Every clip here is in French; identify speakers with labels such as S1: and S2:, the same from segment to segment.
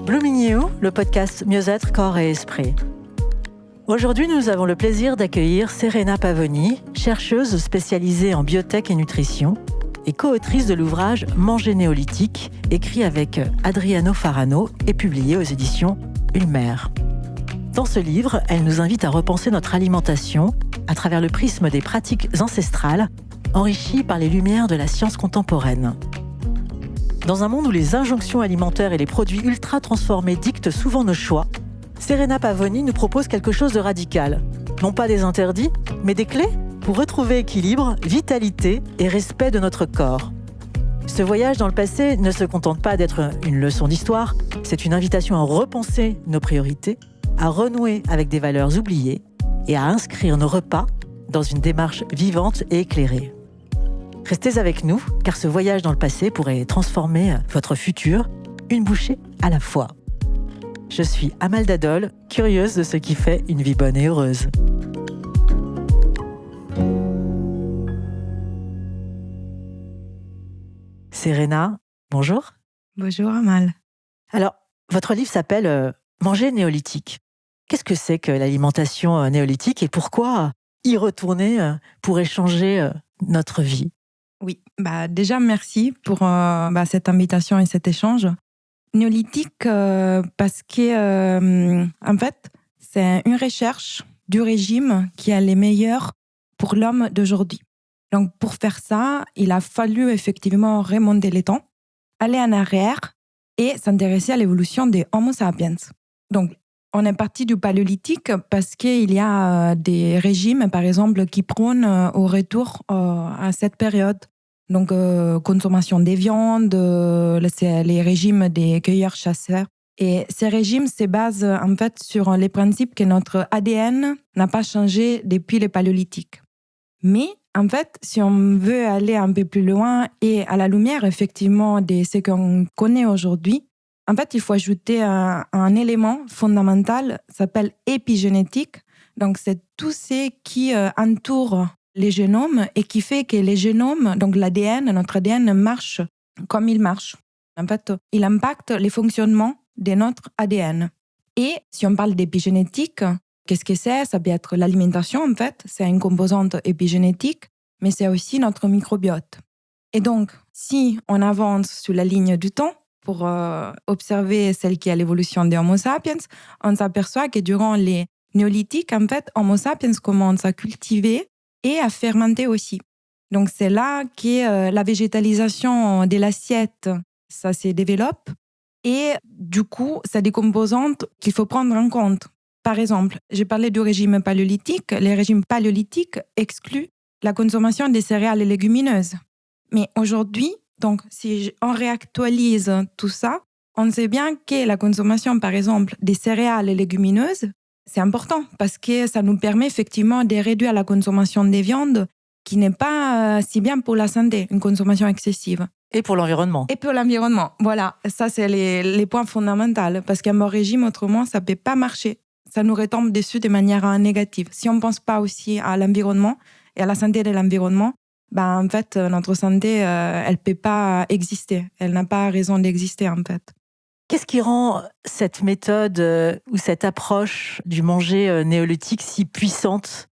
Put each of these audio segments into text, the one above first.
S1: Blooming You, le podcast Mieux-être, corps et esprit. Aujourd'hui, nous avons le plaisir d'accueillir Serena Pavoni, chercheuse spécialisée en biotech et nutrition et co-autrice de l'ouvrage Manger néolithique, écrit avec Adriano Farano et publié aux éditions Ulmer. Dans ce livre, elle nous invite à repenser notre alimentation à travers le prisme des pratiques ancestrales, enrichies par les lumières de la science contemporaine. Dans un monde où les injonctions alimentaires et les produits ultra transformés dictent souvent nos choix, Serena Pavoni nous propose quelque chose de radical. Non pas des interdits, mais des clés pour retrouver équilibre, vitalité et respect de notre corps. Ce voyage dans le passé ne se contente pas d'être une leçon d'histoire, c'est une invitation à repenser nos priorités, à renouer avec des valeurs oubliées et à inscrire nos repas dans une démarche vivante et éclairée. Restez avec nous, car ce voyage dans le passé pourrait transformer votre futur, une bouchée à la fois. Je suis Amal Dadol, curieuse de ce qui fait une vie bonne et heureuse. Serena, bonjour.
S2: Bonjour Amal.
S1: Alors, votre livre s'appelle Manger néolithique. Qu'est-ce que c'est que l'alimentation néolithique et pourquoi y retourner pourrait changer notre vie ?
S2: Oui, déjà merci pour cette invitation et cet échange. Néolithique parce que en fait, c'est une recherche du régime qui est les meilleurs pour l'homme d'aujourd'hui. Donc pour faire ça, il a fallu effectivement remonter les temps, aller en arrière et s'intéresser à l'évolution des Homo sapiens. Donc on est parti du paléolithique parce qu'il y a des régimes, par exemple, qui prônent au retour à cette période. Donc, consommation des viandes, c'est les régimes des cueilleurs-chasseurs. Et ces régimes se basent en fait sur les principes que notre ADN n'a pas changé depuis le paléolithique. Mais en fait, si on veut aller un peu plus loin et à la lumière effectivement de ce qu'on connaît aujourd'hui, en fait, il faut ajouter un élément fondamental, ça s'appelle épigénétique. Donc, c'est tout ce qui entoure les génomes et qui fait que les génomes, donc l'ADN, notre ADN marche comme il marche. En fait, il impacte les fonctionnements de notre ADN. Et si on parle d'épigénétique, qu'est-ce que c'est ? Ça peut être l'alimentation, en fait. C'est une composante épigénétique, mais c'est aussi notre microbiote. Et donc, si on avance sur la ligne du temps, pour observer celle qui est l'évolution des Homo sapiens, on s'aperçoit que durant les néolithiques, en fait, Homo sapiens commence à cultiver et à fermenter aussi. Donc, c'est là que la végétalisation de l'assiette, ça se développe. Et du coup, c'est des composantes qu'il faut prendre en compte. Par exemple, j'ai parlé du régime paléolithique. Les régimes paléolithiques excluent la consommation des céréales et légumineuses. Mais aujourd'hui, donc, si on réactualise tout ça, on sait bien que la consommation, par exemple, des céréales et légumineuses, c'est important parce que ça nous permet effectivement de réduire la consommation des viandes qui n'est pas si bien pour la santé, une consommation excessive.
S1: Et pour l'environnement.
S2: Et pour l'environnement, voilà. Ça, c'est les points fondamentaux parce qu'un bon régime, autrement, ça ne peut pas marcher. Ça nous retombe dessus de manière négative. Si on ne pense pas aussi à l'environnement et à la santé de l'environnement, en fait, notre santé, elle ne peut pas exister. Elle n'a pas raison d'exister, en fait.
S1: Qu'est-ce qui rend cette méthode ou cette approche du manger néolithique si puissante ?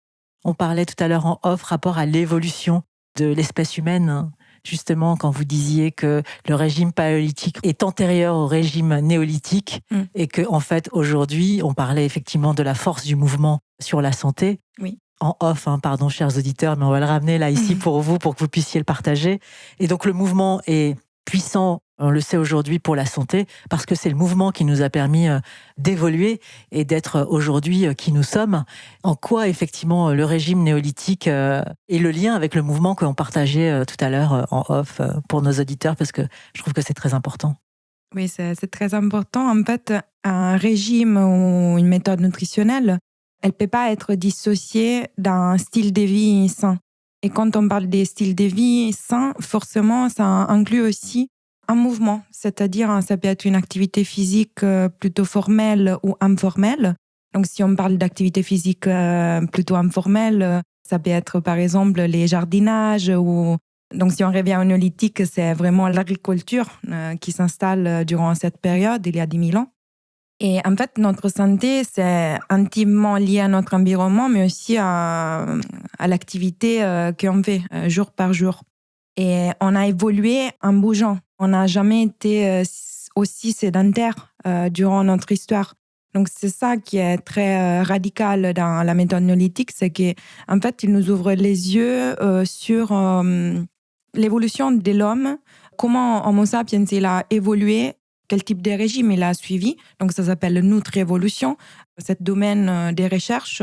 S1: On parlait tout à l'heure en off, rapport à l'évolution de l'espèce humaine. Justement, quand vous disiez que le régime paléolithique est antérieur au régime néolithique et que, en fait, aujourd'hui, on parlait effectivement de la force du mouvement sur la santé.
S2: Oui.
S1: En off, pardon, chers auditeurs, mais on va le ramener là, ici, pour vous, pour que vous puissiez le partager. Et donc, le mouvement est puissant, on le sait aujourd'hui, pour la santé, parce que c'est le mouvement qui nous a permis d'évoluer et d'être aujourd'hui qui nous sommes. En quoi, effectivement, le régime néolithique et le lien avec le mouvement qu'on partageait tout à l'heure en off pour nos auditeurs, parce que je trouve que c'est très important.
S2: Oui, c'est très important. En fait, un régime ou une méthode nutritionnelle, elle ne peut pas être dissociée d'un style de vie sain. Et quand on parle des styles de vie sains, forcément, ça inclut aussi un mouvement. C'est-à-dire, ça peut être une activité physique plutôt formelle ou informelle. Donc, si on parle d'activité physique plutôt informelle, ça peut être, par exemple, les jardinages ou Donc, si on revient au néolithique, c'est vraiment l'agriculture qui s'installe durant cette période, il y a 10 000 ans. Et en fait, notre santé, c'est intimement lié à notre environnement, mais aussi à l'activité qu'on fait jour par jour. Et on a évolué en bougeant. On n'a jamais été aussi sédentaire durant notre histoire. Donc, c'est ça qui est très radical dans la méthode néolithique, c'est qu'en fait, il nous ouvre les yeux sur l'évolution de l'homme, comment Homo sapiens il a évolué, quel type de régime il a suivi. Donc, ça s'appelle Nutri-évolution, ce domaine des recherches.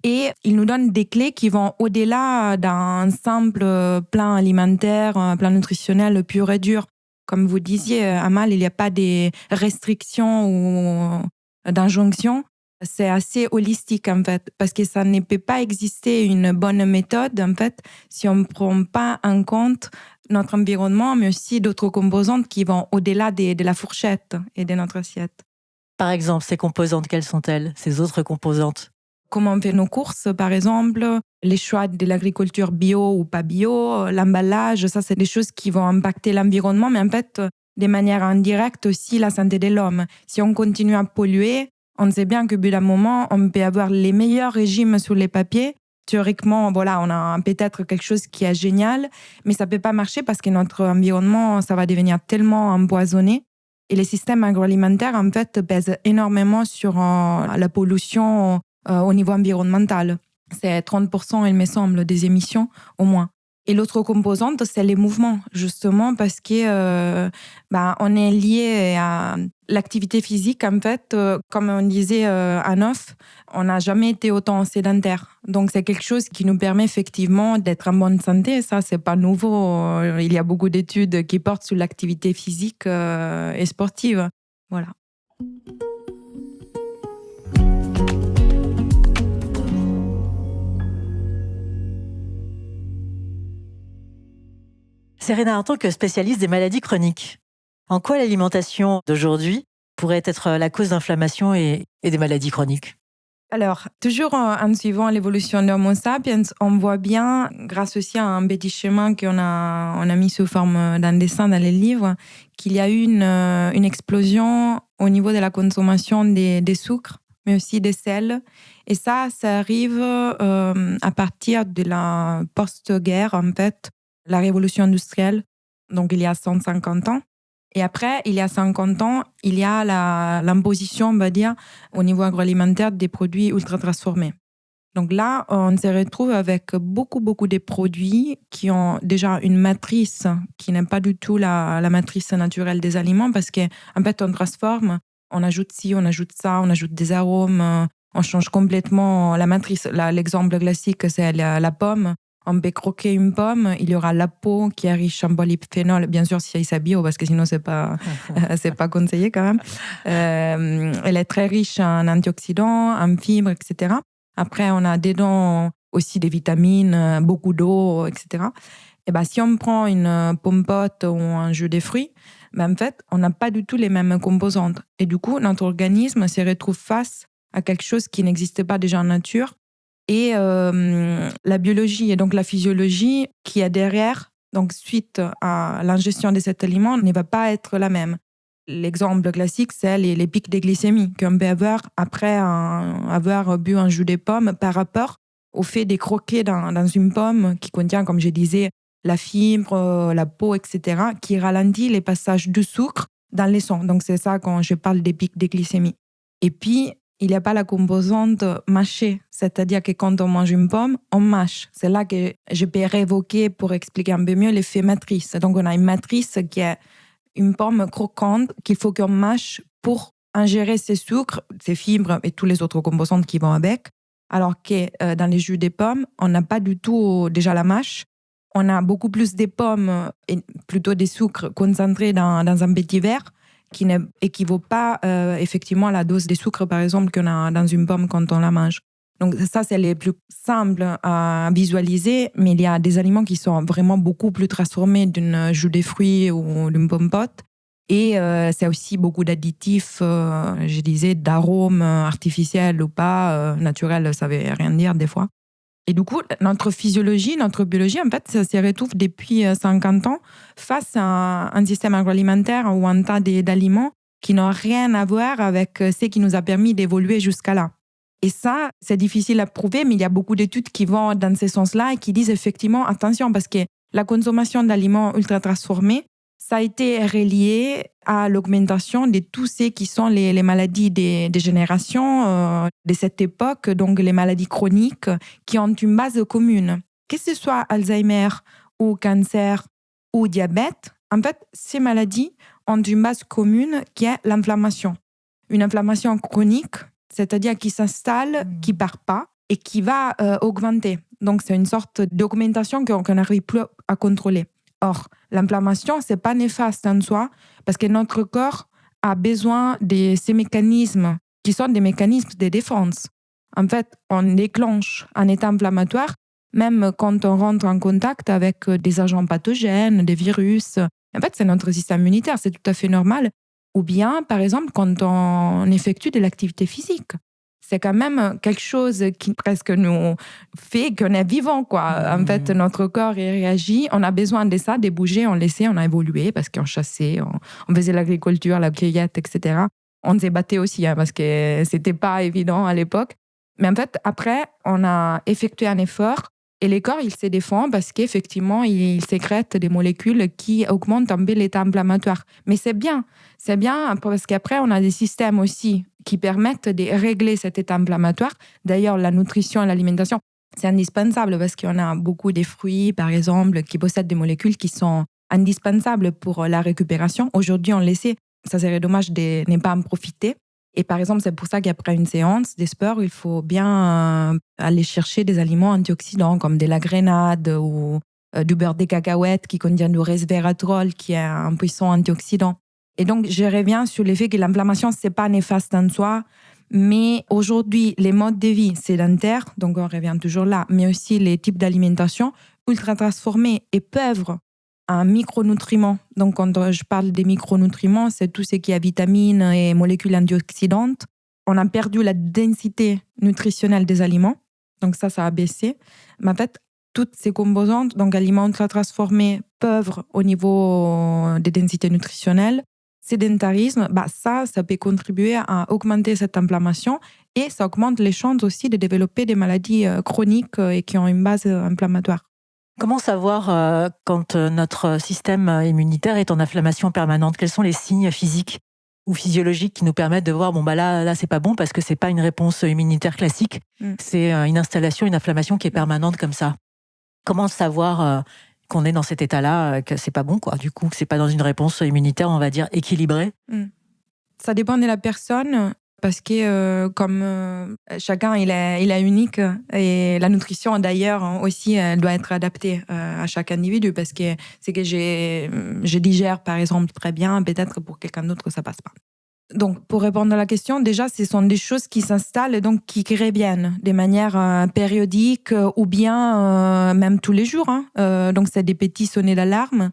S2: Et il nous donne des clés qui vont au-delà d'un simple plan alimentaire, un plan nutritionnel pur et dur. Comme vous disiez, Amal, il n'y a pas des restrictions ou d'injonctions. C'est assez holistique, en fait, parce que ça ne peut pas exister une bonne méthode, en fait, si on ne prend pas en compte notre environnement, mais aussi d'autres composantes qui vont au-delà de la fourchette et de notre assiette.
S1: Par exemple, ces composantes, quelles sont-elles, ces autres composantes?
S2: Comment on fait nos courses, par exemple, les choix de l'agriculture bio ou pas bio, l'emballage, ça, c'est des choses qui vont impacter l'environnement, mais en fait, de manière indirecte aussi la santé de l'homme. Si on continue à polluer, on sait bien qu'au bout d'un moment, on peut avoir les meilleurs régimes sur les papiers. Théoriquement, voilà, on a peut-être quelque chose qui est génial, mais ça ne peut pas marcher parce que notre environnement, ça va devenir tellement empoisonné. Et les systèmes agroalimentaires, en fait, pèsent énormément sur la pollution au niveau environnemental. C'est 30%, il me semble, des émissions au moins. Et l'autre composante, c'est les mouvements, justement, parce que on est lié à l'activité physique. En fait, comme on disait à Neuf, on n'a jamais été autant sédentaire. Donc, c'est quelque chose qui nous permet effectivement d'être en bonne santé. Ça, c'est pas nouveau. Il y a beaucoup d'études qui portent sur l'activité physique et sportive. Voilà.
S1: Serena, en tant que spécialiste des maladies chroniques, en quoi l'alimentation d'aujourd'hui pourrait être la cause d'inflammation et des maladies chroniques?
S2: Alors, toujours en suivant l'évolution de Homo sapiens, on voit bien, grâce aussi à un petit schéma qu'on a mis sous forme d'un dessin dans les livres, qu'il y a eu une explosion au niveau de la consommation des sucres, mais aussi des sels. Et ça arrive à partir de la post-guerre, en fait, la révolution industrielle, donc il y a 150 ans. Et après, il y a 50 ans, il y a l'imposition, on va dire, au niveau agroalimentaire des produits ultra transformés. Donc là, on se retrouve avec beaucoup de produits qui ont déjà une matrice qui n'est pas du tout la matrice naturelle des aliments parce qu'en fait, on transforme, on ajoute ci, on ajoute ça, on ajoute des arômes, on change complètement la matrice. Là, l'exemple classique, c'est la pomme. On peut croquer une pomme, il y aura la peau qui est riche en polyphénol, bien sûr si c'est bio, parce que sinon c'est pas conseillé quand même. Elle est très riche en antioxydants, en fibres, etc. Après, on a dedans aussi des vitamines, beaucoup d'eau, etc. Et si on prend une pompote ou un jus de fruits, en fait, on n'a pas du tout les mêmes composantes. Et du coup, notre organisme se retrouve face à quelque chose qui n'existait pas déjà en nature. Et la biologie et donc la physiologie qui est derrière, donc suite à l'ingestion de cet aliment, ne va pas être la même. L'exemple classique, c'est les pics de glycémie qu'on peut avoir après avoir bu un jus de pomme par rapport au fait de croquer dans une pomme qui contient, comme je disais, la fibre, la peau, etc., qui ralentit les passages du sucre dans les sangs. Donc c'est ça quand je parle des pics de glycémie. Et puis, il n'y a pas la composante mâchée, c'est-à-dire que quand on mange une pomme, on mâche. C'est là que je peux révoquer pour expliquer un peu mieux l'effet matrice. Donc on a une matrice qui est une pomme croquante qu'il faut qu'on mâche pour ingérer ces sucres, ces fibres et tous les autres composantes qui vont avec. Alors que dans les jus des pommes, on n'a pas du tout déjà la mâche. On a beaucoup plus des pommes et plutôt des sucres concentrés dans un petit verre, qui n'équivaut pas effectivement à la dose de sucre, par exemple, qu'on a dans une pomme quand on la mange. Donc ça, c'est les plus simples à visualiser, mais il y a des aliments qui sont vraiment beaucoup plus transformés d'un jus de fruits ou d'une pompote. Et c'est aussi beaucoup d'additifs, je disais, d'arômes artificiels ou pas, naturels, ça ne veut rien dire des fois. Et du coup, notre physiologie, notre biologie, en fait, ça se retrouve depuis 50 ans face à un système agroalimentaire ou un tas d'aliments qui n'ont rien à voir avec ce qui nous a permis d'évoluer jusqu'à là. Et ça, c'est difficile à prouver, mais il y a beaucoup d'études qui vont dans ce sens-là et qui disent effectivement, attention, parce que la consommation d'aliments ultra transformés, ça a été relié à l'augmentation de tous ce qui sont les maladies des générations de cette époque, donc les maladies chroniques qui ont une base commune. Que ce soit Alzheimer ou cancer ou diabète, en fait, ces maladies ont une base commune qui est l'inflammation. Une inflammation chronique, c'est-à-dire qui s'installe, qui ne part pas et qui va augmenter. Donc, c'est une sorte d'augmentation qu'on n'arrive plus à contrôler. Or, l'inflammation, ce n'est pas néfaste en soi parce que notre corps a besoin de ces mécanismes qui sont des mécanismes de défense. En fait, on déclenche un état inflammatoire même quand on rentre en contact avec des agents pathogènes, des virus. En fait, c'est notre système immunitaire, c'est tout à fait normal. Ou bien, par exemple, quand on effectue de l'activité physique. C'est quand même quelque chose qui presque nous fait qu'on est vivant, quoi. En fait, notre corps il réagit. On a besoin de ça, de bouger, on laissait, on a évolué parce qu'on chassait, on faisait l'agriculture, la cueillette, etc. On se battait aussi parce que c'était pas évident à l'époque. Mais en fait, après, on a effectué un effort et le corps, il se défend parce qu'effectivement, il sécrète des molécules qui augmentent un peu l'état inflammatoire. Mais c'est bien parce qu'après, on a des systèmes aussi qui permettent de régler cet état inflammatoire. D'ailleurs, la nutrition et l'alimentation, c'est indispensable parce qu'on a beaucoup de fruits, par exemple, qui possèdent des molécules qui sont indispensables pour la récupération. Aujourd'hui, on le sait, ça serait dommage de ne pas en profiter. Et par exemple, c'est pour ça qu'après une séance de sport, il faut bien aller chercher des aliments antioxydants comme de la grenade ou du beurre de cacahuète qui contient du resveratrol, qui est un puissant antioxydant. Et donc, je reviens sur le fait que l'inflammation, ce n'est pas néfaste en soi, mais aujourd'hui, les modes de vie sédentaires, donc on revient toujours là, mais aussi les types d'alimentation ultra transformés et peuvent un micronutriment. Donc, quand je parle des micronutriments, c'est tout ce qui est vitamines et molécules antioxydantes. On a perdu la densité nutritionnelle des aliments. Donc, ça a baissé. Mais en fait, toutes ces composantes, donc aliments ultra transformés, peuvent, au niveau des densités nutritionnelles, sédentarisme, ça peut contribuer à augmenter cette inflammation et ça augmente les chances aussi de développer des maladies chroniques et qui ont une base inflammatoire.
S1: Comment savoir quand notre système immunitaire est en inflammation permanente? Quels sont les signes physiques ou physiologiques qui nous permettent de voir là c'est pas bon parce que c'est pas une réponse immunitaire classique, c'est une installation, une inflammation qui est permanente comme ça. Comment savoir qu'on est dans cet état-là, que c'est pas bon, quoi, du coup, que c'est pas dans une réponse immunitaire, on va dire, équilibrée?
S2: Ça dépend de la personne. Parce que comme chacun il est unique et la nutrition d'ailleurs aussi elle doit être adaptée à chaque individu parce que c'est que je digère par exemple très bien, peut-être pour quelqu'un d'autre ça passe pas. Donc pour répondre à la question, déjà ce sont des choses qui s'installent et donc qui reviennent de manière périodique ou bien même tous les jours. Donc c'est des petits sonnets d'alarme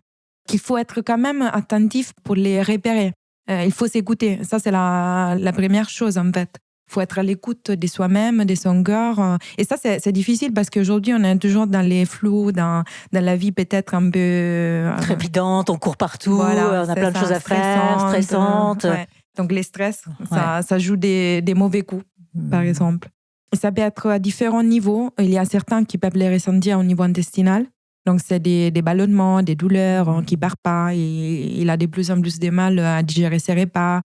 S2: qu'il faut être quand même attentif pour les repérer. Il faut s'écouter. Ça, c'est la première chose, en fait. Il faut être à l'écoute de soi-même, de son cœur. Et ça, c'est difficile parce qu'aujourd'hui, on est toujours dans les flous, dans la vie peut-être un peu...
S1: trépidante, on court partout, voilà, on a plein de choses à faire, stressantes.
S2: Ouais. Donc, les stress, ça joue des mauvais coups, par exemple. Et ça peut être à différents niveaux. Il y a certains qui peuvent les ressentir au niveau intestinal. Donc, c'est des ballonnements, des douleurs qui ne partent pas. Et il a de plus en plus de mal à digérer ses repas.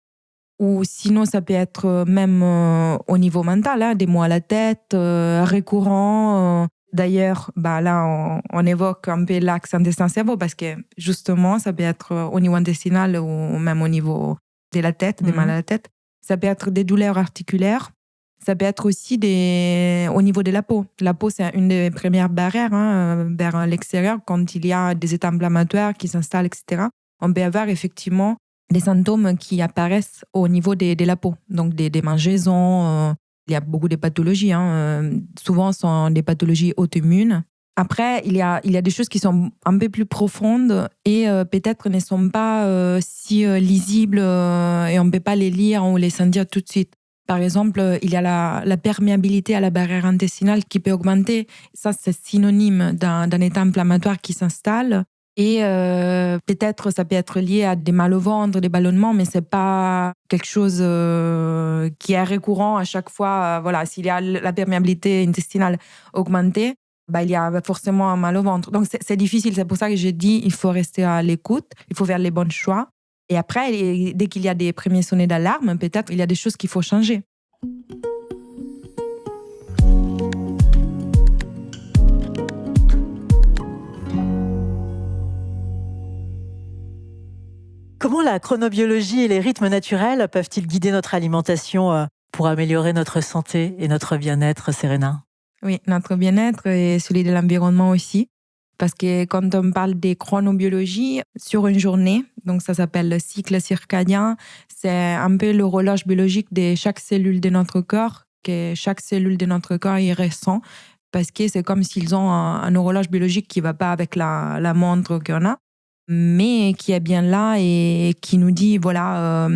S2: Ou sinon, ça peut être même au niveau mental, des maux à la tête, récurrents. D'ailleurs, là, on évoque un peu l'axe intestin-cerveau parce que justement, ça peut être au niveau intestinal ou même au niveau de la tête, des mal à la tête. Ça peut être des douleurs articulaires. Ça peut être aussi au niveau de la peau. La peau, c'est une des premières barrières vers l'extérieur. Quand il y a des états inflammatoires qui s'installent, etc., on peut avoir effectivement des symptômes qui apparaissent au niveau de la peau. Donc des mangeaisons, il y a beaucoup de pathologies. Souvent, ce sont des pathologies auto-immunes. Après, il y a des choses qui sont un peu plus profondes et peut-être ne sont pas si lisibles et on ne peut pas les lire ou les sentir tout de suite. Par exemple, il y a la perméabilité à la barrière intestinale qui peut augmenter. Ça, c'est synonyme d'un état inflammatoire qui s'installe. Et peut-être, ça peut être lié à des mal au ventre, des ballonnements, mais c'est pas quelque chose qui est récurrent à chaque fois. Voilà, s'il y a la perméabilité intestinale augmentée, il y a forcément un mal au ventre. Donc, c'est difficile. C'est pour ça que j'ai dit il faut rester à l'écoute, il faut faire les bons choix. Et après, dès qu'il y a des premiers sonnets d'alarme, peut-être il y a des choses qu'il faut changer.
S1: Comment la chronobiologie et les rythmes naturels peuvent-ils guider notre alimentation pour améliorer notre santé et notre bien-être, Serena?
S2: Oui, notre bien-être et celui de l'environnement aussi. Parce que quand on parle des chronobiologies sur une journée, donc ça s'appelle le cycle circadien, c'est un peu l'horloge biologique de chaque cellule de notre corps, que chaque cellule de notre corps y ressent. Parce que c'est comme s'ils ont un horloge biologique qui ne va pas avec la montre qu'on a, mais qui est bien là et qui nous dit, voilà,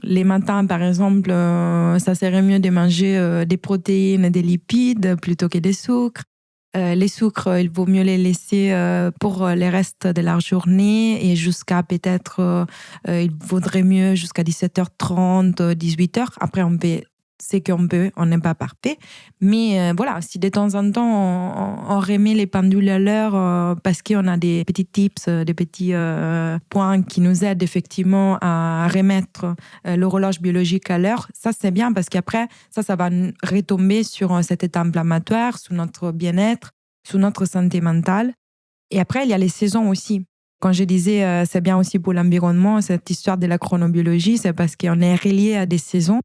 S2: les matins, par exemple, ça serait mieux de manger des protéines et des lipides plutôt que des sucres. Les sucres, il vaut mieux les laisser pour les restes de la journée et jusqu'à peut-être, il vaudrait mieux jusqu'à 17h30, 18h. Après, c'est qu'on peut, on n'est pas parfait. Mais voilà, si de temps en temps, on remet les pendules à l'heure parce qu'on a des petits tips, des petits points qui nous aident effectivement à remettre l'horloge biologique à l'heure, ça c'est bien parce qu'après, ça va retomber sur cet état inflammatoire, sur notre bien-être, sur notre santé mentale. Et après, il y a les saisons aussi. Quand je disais c'est bien aussi pour l'environnement, cette histoire de la chronobiologie, c'est parce qu'on est relié à des saisons.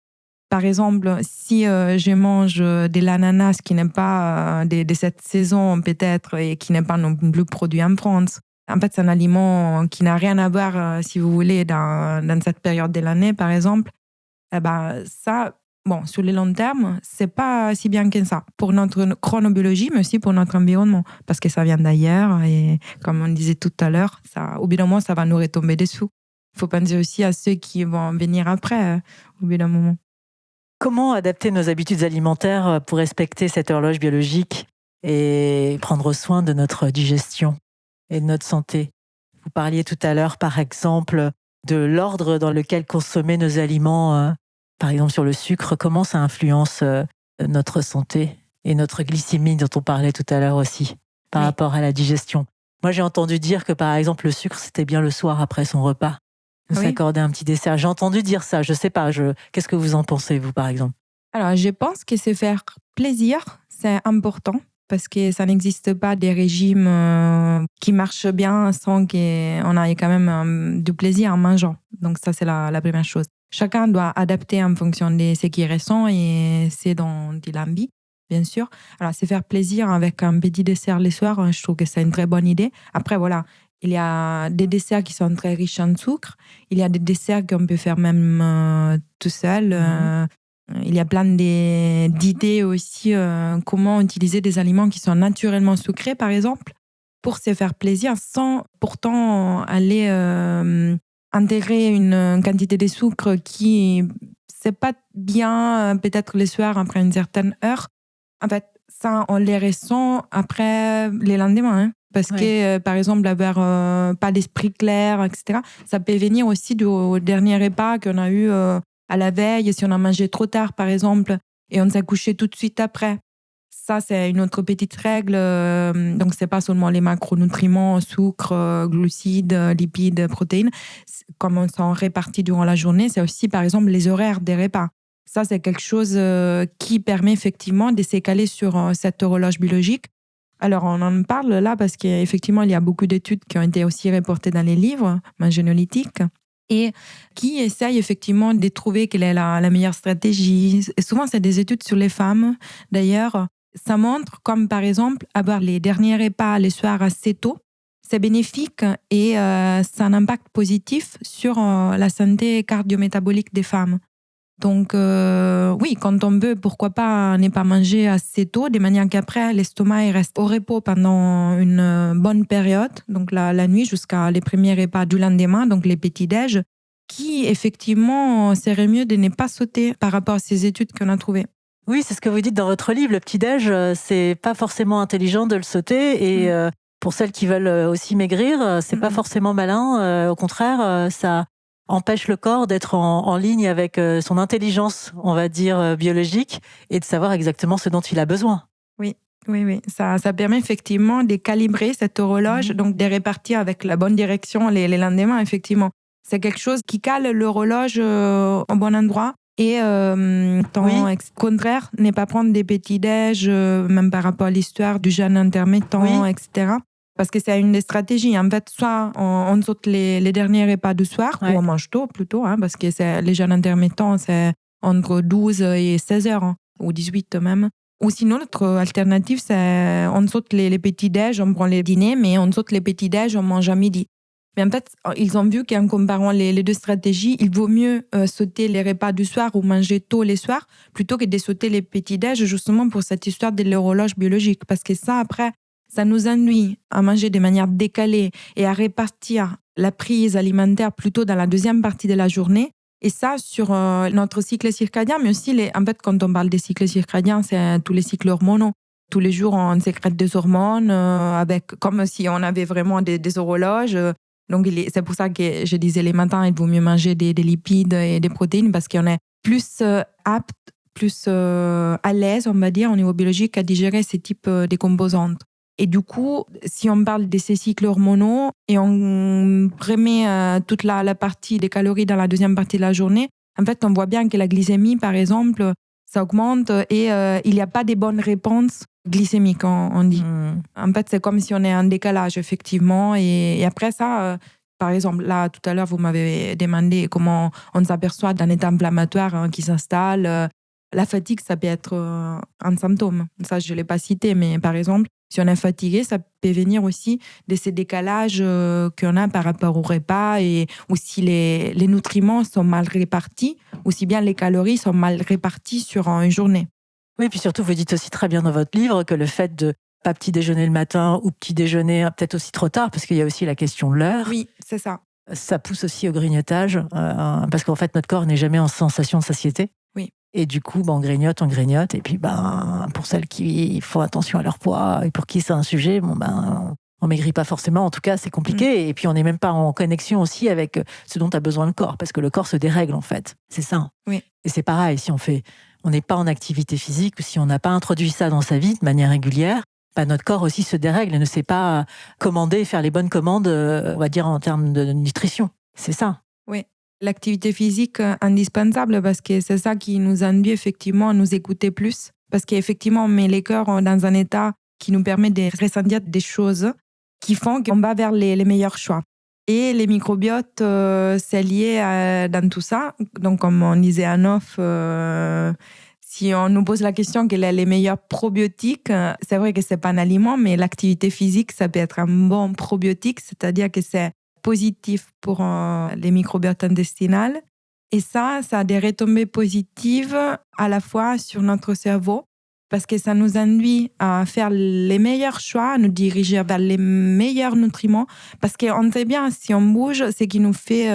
S2: Par exemple, si je mange de l'ananas qui n'est pas de cette saison peut-être et qui n'est pas non plus produit en France, en fait, c'est un aliment qui n'a rien à voir, si vous voulez, dans cette période de l'année, par exemple. Ça, bon, sur le long terme, c'est pas si bien que ça pour notre chronobiologie, mais aussi pour notre environnement, parce que ça vient d'ailleurs et comme on disait tout à l'heure, ça, au bout d'un moment, ça va nous retomber dessous. Il faut penser aussi à ceux qui vont venir après, au bout d'un moment.
S1: Comment adapter nos habitudes alimentaires pour respecter cette horloge biologique et prendre soin de notre digestion et de notre santé? Vous parliez tout à l'heure, par exemple, de l'ordre dans lequel consommer nos aliments, par exemple sur le sucre. Comment ça influence notre santé et notre glycémie dont on parlait tout à l'heure aussi, par rapport à la digestion? Moi, j'ai entendu dire que, par exemple, le sucre, c'était bien le soir après son repas. S'accorder un petit dessert. J'ai entendu dire ça, je sais pas. Qu'est-ce que vous en pensez, vous, par exemple?
S2: Alors, je pense que se faire plaisir, c'est important parce que ça n'existe pas des régimes qui marchent bien sans qu'on ait quand même du plaisir en mangeant. Donc ça, c'est la première chose. Chacun doit adapter en fonction de ce qu'il ressent et ce dont il a envie, bien sûr. Alors, se faire plaisir avec un petit dessert le soir, je trouve que c'est une très bonne idée. Après, voilà, il y a des desserts qui sont très riches en sucre. Il y a des desserts qu'on peut faire même tout seul. Il y a plein d'idées aussi comment utiliser des aliments qui sont naturellement sucrés, par exemple, pour se faire plaisir sans pourtant aller intégrer une quantité de sucre qui c'est pas bien peut-être le soir après une certaine heure. En fait, ça, on les ressent après les lendemains. Parce que, par exemple, avoir pas d'esprit clair, etc., ça peut venir aussi du dernier repas qu'on a eu à la veille. Si on a mangé trop tard, par exemple, et on s'est couché tout de suite après. Ça, c'est une autre petite règle. Donc, c'est pas seulement les macronutriments, sucre, glucides, lipides, protéines. Comme on s'en répartit durant la journée, c'est aussi, par exemple, les horaires des repas. Ça, c'est quelque chose qui permet effectivement de se caler sur cette horloge biologique. Alors, on en parle là parce qu'effectivement, il y a beaucoup d'études qui ont été aussi reportées dans les livres généalogiques et qui essayent effectivement de trouver quelle est la meilleure stratégie. Et souvent, c'est des études sur les femmes. D'ailleurs, ça montre comme, par exemple, avoir les derniers repas les soirs assez tôt, c'est bénéfique et ça a un impact positif sur la santé cardio-métabolique des femmes. Donc, oui, quand on veut, pourquoi pas ne pas manger assez tôt, de manière qu'après, l'estomac il reste au repos pendant une bonne période, donc la nuit jusqu'à les premiers repas du lendemain, donc les petits-déj. qui, effectivement, serait mieux de ne pas sauter par rapport à ces études qu'on a trouvées.
S1: Oui, c'est ce que vous dites dans votre livre. Le petit-déj, c'est pas forcément intelligent de le sauter. Et pour celles qui veulent aussi maigrir, c'est pas forcément malin. Au contraire, ça empêche le corps d'être en ligne avec son intelligence, on va dire, biologique, et de savoir exactement ce dont il a besoin.
S2: Oui. Ça permet effectivement de calibrer cette horloge, donc de répartir avec la bonne direction les lendemains, effectivement. C'est quelque chose qui cale l'horloge au bon endroit. Et contraire, ne pas prendre des petits-déj, même par rapport à l'histoire du jeûne intermittent, etc. Parce que c'est une des stratégies. En fait, soit on saute les derniers repas du soir, ou on mange tôt plutôt, parce que les jeûnes intermittents, c'est entre 12 et 16 heures, ou 18 même. Ou sinon, notre alternative, c'est on saute les petits-déj, on prend les dîners, mais on saute les petits-déj, on mange à midi. Mais en fait, ils ont vu qu'en comparant les deux stratégies, il vaut mieux sauter les repas du soir ou manger tôt les soirs plutôt que de sauter les petits-déj, justement pour cette histoire de l'horloge biologique. Parce que ça, après, ça nous induit à manger de manière décalée et à répartir la prise alimentaire plutôt dans la deuxième partie de la journée. Et ça, sur notre cycle circadien, mais aussi, en fait, quand on parle des cycles circadiens, c'est tous les cycles hormonaux. Tous les jours, on sécrète des hormones, comme si on avait vraiment des horloges. Donc, c'est pour ça que je disais les matins, il vaut mieux manger des lipides et des protéines parce qu'on est plus apte, plus à l'aise, on va dire, au niveau biologique, à digérer ces types de composantes. Et du coup, si on parle de ces cycles hormonaux et on remet toute la partie des calories dans la deuxième partie de la journée, en fait, on voit bien que la glycémie, par exemple, ça augmente et il n'y a pas de bonnes réponses glycémiques, on dit. En fait, c'est comme si on est en décalage, effectivement. Et après ça, par exemple, là, tout à l'heure, vous m'avez demandé comment on s'aperçoit d'un état inflammatoire qui s'installe. La fatigue, ça peut être un symptôme. Ça, je ne l'ai pas cité, mais par exemple, si on est fatigué, ça peut venir aussi de ces décalages qu'on a par rapport au repas ou si les nutriments sont mal répartis, ou si bien les calories sont mal réparties sur une journée.
S1: Oui, puis surtout, vous dites aussi très bien dans votre livre que le fait de pas petit déjeuner le matin ou petit déjeuner peut-être aussi trop tard, parce qu'il y a aussi la question de l'heure.
S2: Oui, c'est ça.
S1: Ça pousse aussi au grignotage, parce qu'en fait, notre corps n'est jamais en sensation de satiété.
S2: Oui.
S1: Et du coup, on grignote. Et puis, pour celles qui font attention à leur poids et pour qui c'est un sujet, on maigrit pas forcément. En tout cas, c'est compliqué. Et puis, on n'est même pas en connexion aussi avec ce dont a besoin le corps, parce que le corps se dérègle, en fait. C'est ça.
S2: Oui.
S1: Et c'est pareil, si on n'est pas en activité physique, ou si on n'a pas introduit ça dans sa vie de manière régulière, notre corps aussi se dérègle et ne sait pas commander, faire les bonnes commandes, on va dire, en termes de nutrition. C'est ça.
S2: Oui. L'activité physique indispensable parce que c'est ça qui nous induit effectivement à nous écouter plus. Parce qu'effectivement, on met les cœurs dans un état qui nous permet de ressentir des choses qui font qu'on va vers les meilleurs choix. Et les microbiotes, c'est lié dans tout ça. Donc, comme on disait en off, si on nous pose la question quels sont les meilleurs probiotiques, c'est vrai que ce n'est pas un aliment, mais l'activité physique, ça peut être un bon probiotique, c'est-à-dire que c'est positif pour les microbiotes intestinales. Et ça a des retombées positives à la fois sur notre cerveau, parce que ça nous induit à faire les meilleurs choix, à nous diriger vers les meilleurs nutriments, parce qu'on sait bien, si on bouge, c'est qui nous fait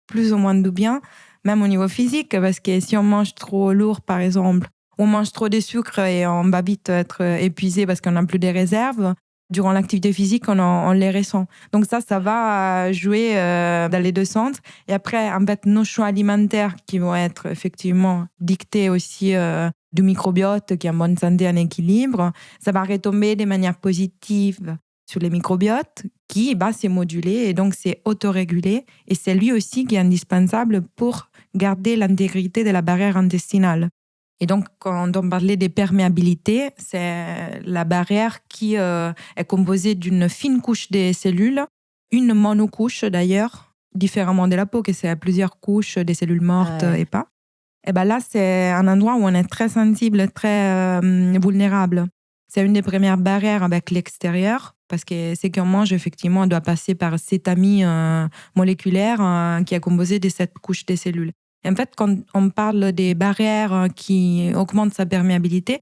S2: plus ou moins de bien, même au niveau physique, parce que si on mange trop lourd, par exemple, on mange trop de sucre et on va vite être épuisé parce qu'on n'a plus de réserves. Durant l'activité physique, on les ressent. Donc ça va jouer dans les deux sens. Et après, en fait, nos choix alimentaires qui vont être effectivement dictés aussi du microbiote qui est en bonne santé, en équilibre, ça va retomber de manière positive sur les microbiotes qui va se moduler et donc c'est autorégulé. Et c'est lui aussi qui est indispensable pour garder l'intégrité de la barrière intestinale. Et donc, quand on parlait des perméabilités, c'est la barrière qui est composée d'une fine couche des cellules, une monocouche d'ailleurs, différemment de la peau, que c'est plusieurs couches des cellules mortes et pas. Et là, c'est un endroit où on est très sensible, très vulnérable. C'est une des premières barrières avec l'extérieur, parce que ce qu'on mange, effectivement, doit passer par cette amie moléculaire qui est composée de cette couche des cellules. En fait, quand on parle des barrières qui augmentent sa perméabilité,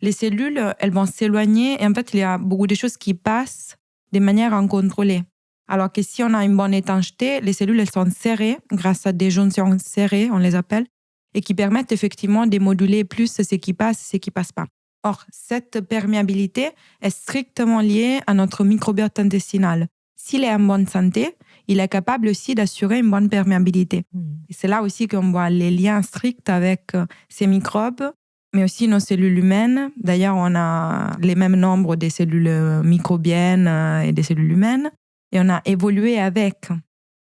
S2: les cellules, elles vont s'éloigner et en fait, il y a beaucoup de choses qui passent de manière incontrôlée. Alors que si on a une bonne étanchéité, les cellules elles sont serrées grâce à des jonctions serrées, on les appelle, et qui permettent effectivement de moduler plus ce qui passe et ce qui passe pas. Or, cette perméabilité est strictement liée à notre microbiote intestinal. S'il est en bonne santé, il est capable aussi d'assurer une bonne perméabilité. Et c'est là aussi qu'on voit les liens stricts avec ces microbes, mais aussi nos cellules humaines. D'ailleurs, on a les mêmes nombres des cellules microbiennes et des cellules humaines, et on a évolué avec.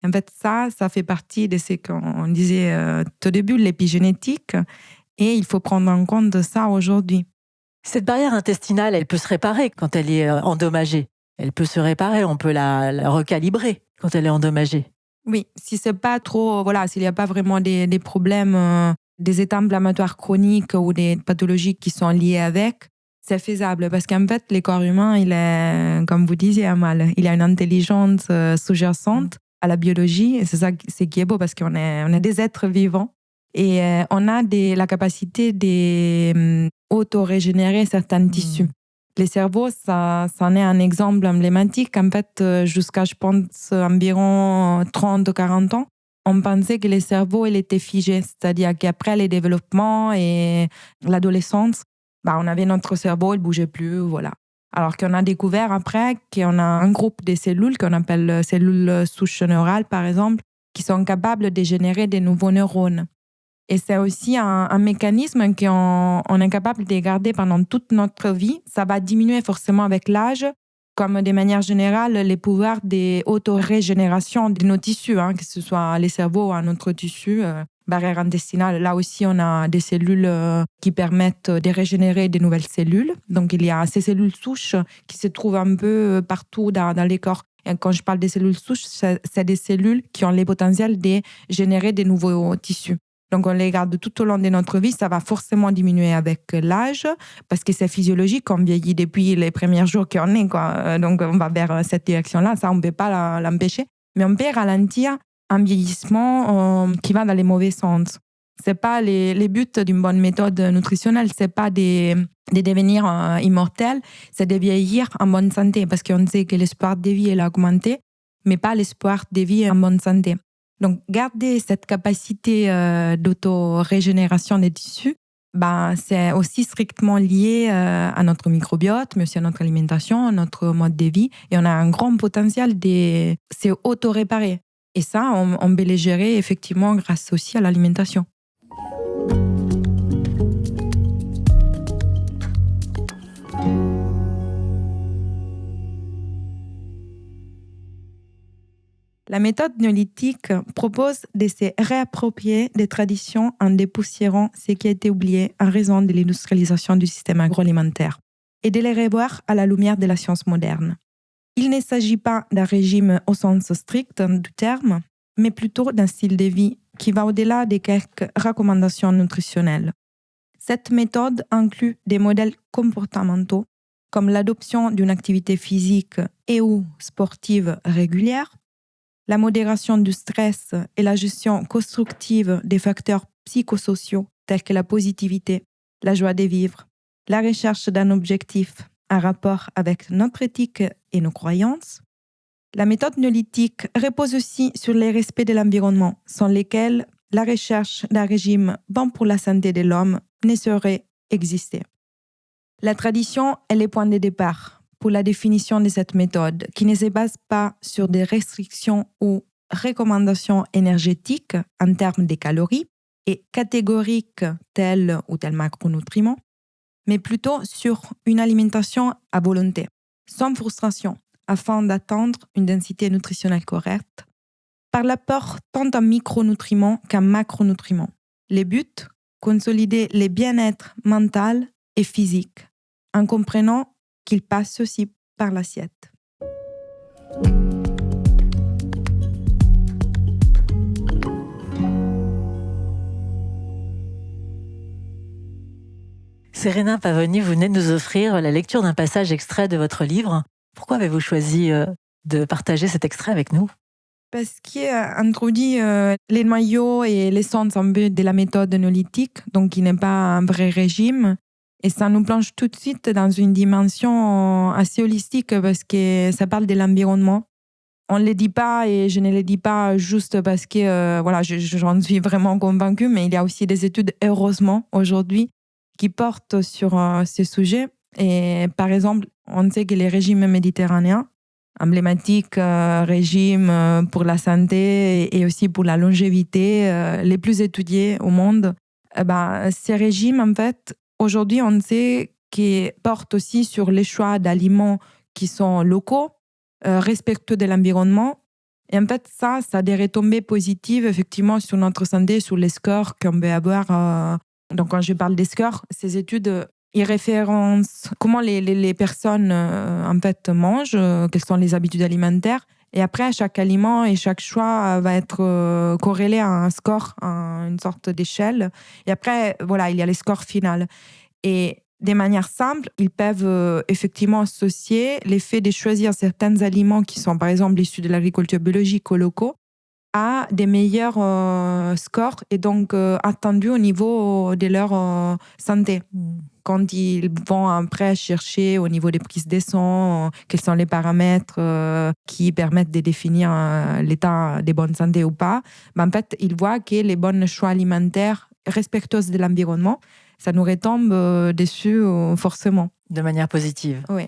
S2: En fait, ça fait partie de ce qu'on disait au début, l'épigénétique, et il faut prendre en compte ça aujourd'hui.
S1: Cette barrière intestinale, elle peut se réparer quand elle est endommagée. Elle peut se réparer, on peut la recalibrer quand elle est endommagée.
S2: Oui, si c'est pas trop, s'il n'y a pas vraiment des problèmes, des états inflammatoires chroniques ou des pathologies qui sont liées avec, c'est faisable. Parce qu'en fait, le corps humain, il est, comme vous disiez, Amal, il a une intelligence sous-jacente à la biologie. Et c'est ça qui est beau parce qu'on est des êtres vivants. Et on a la capacité d'auto-régénérer certains tissus. Les cerveaux, ça en est un exemple emblématique. En fait, jusqu'à, je pense, environ 30-40 ans, on pensait que les cerveaux, ils étaient figés. C'est-à-dire qu'après les développements et l'adolescence, on avait notre cerveau, il ne bougeait plus, voilà. Alors qu'on a découvert après qu'on a un groupe de cellules qu'on appelle cellules souches neurales, par exemple, qui sont capables de générer des nouveaux neurones. Et c'est aussi un mécanisme qu'on est capable de garder pendant toute notre vie. Ça va diminuer forcément avec l'âge, comme de manière générale, les pouvoirs d'autorégénération de nos tissus, que ce soit les cerveaux ou un autre tissu, barrière intestinale. Là aussi, on a des cellules qui permettent de régénérer de nouvelles cellules. Donc, il y a ces cellules souches qui se trouvent un peu partout dans les corps. Et quand je parle des cellules souches, c'est des cellules qui ont le potentiel de générer de nouveaux tissus. Donc, on les garde tout au long de notre vie. Ça va forcément diminuer avec l'âge parce que c'est physiologique. On vieillit depuis les premiers jours qu'on est, quoi. Donc, on va vers cette direction-là. Ça, on ne peut pas l'empêcher. Mais on peut ralentir un vieillissement qui va dans les mauvais sens. Ce n'est pas les buts d'une bonne méthode nutritionnelle. Ce n'est pas de devenir immortel. C'est de vieillir en bonne santé parce qu'on sait que l'espoir de vie est augmenté, mais pas l'espoir de vie en bonne santé. Donc, garder cette capacité d'auto-régénération des tissus, c'est aussi strictement lié à notre microbiote, mais aussi à notre alimentation, à notre mode de vie. Et on a un grand potentiel de s'auto-réparer. Et ça, on peut les gérer effectivement grâce aussi à l'alimentation. La méthode néolithique propose de se réapproprier des traditions en dépoussiérant ce qui a été oublié en raison de l'industrialisation du système agroalimentaire et de les revoir à la lumière de la science moderne. Il ne s'agit pas d'un régime au sens strict du terme, mais plutôt d'un style de vie qui va au-delà des quelques recommandations nutritionnelles. Cette méthode inclut des modèles comportementaux comme l'adoption d'une activité physique et ou sportive régulière, la modération du stress et la gestion constructive des facteurs psychosociaux tels que la positivité, la joie de vivre, la recherche d'un objectif en rapport avec notre éthique et nos croyances. La méthode néolithique repose aussi sur le respect de l'environnement, sans lesquels la recherche d'un régime bon pour la santé de l'homme ne saurait exister. La tradition est le point de départ pour la définition de cette méthode, qui ne se base pas sur des restrictions ou recommandations énergétiques en termes de calories et catégoriques tel ou tel macronutriment, mais plutôt sur une alimentation à volonté, sans frustration, afin d'atteindre une densité nutritionnelle correcte, par l'apport tant en micronutriments qu'en macronutriments. Les buts, consolider le bien-être mental et physique, en comprenant qu'il passe aussi par l'assiette.
S1: Serena Pavoni, vous venez de nous offrir la lecture d'un passage extrait de votre livre. Pourquoi avez-vous choisi de partager cet extrait avec nous ?
S2: Parce qu'il introduit les noyaux et l'essence un peu de la méthode néolithique, donc qui n'est pas un vrai régime. Et ça nous plonge tout de suite dans une dimension assez holistique parce que ça parle de l'environnement. On ne le dit pas et je ne le dis pas juste parce que j'en suis vraiment convaincue, mais il y a aussi des études, heureusement, aujourd'hui, qui portent sur ce sujet. Et par exemple, on sait que les régimes méditerranéens, emblématiques régimes pour la santé et aussi pour la longévité, les plus étudiés au monde, ces régimes, en fait, aujourd'hui, on sait qu'ils portent aussi sur les choix d'aliments qui sont locaux, respectueux de l'environnement. Et en fait, ça a des retombées positives, effectivement, sur notre santé, sur les scores qu'on peut avoir. Donc, quand je parle des scores, ces études, ils référencent comment les personnes, en fait, mangent, quelles sont les habitudes alimentaires. Et après, chaque aliment et chaque choix va être corrélé à un score, à une sorte d'échelle. Et après, voilà, il y a les scores finaux. Et de manière simple, ils peuvent effectivement associer l'effet de choisir certains aliments qui sont par exemple issus de l'agriculture biologique ou locaux à des meilleurs scores et donc attendus au niveau de leur santé. Quand ils vont après chercher au niveau des prises de sang, quels sont les paramètres qui permettent de définir l'état de bonne santé ou pas, en fait, ils voient que les bons choix alimentaires respectueux de l'environnement, ça nous retombe dessus forcément.
S1: De manière positive.
S2: Oui.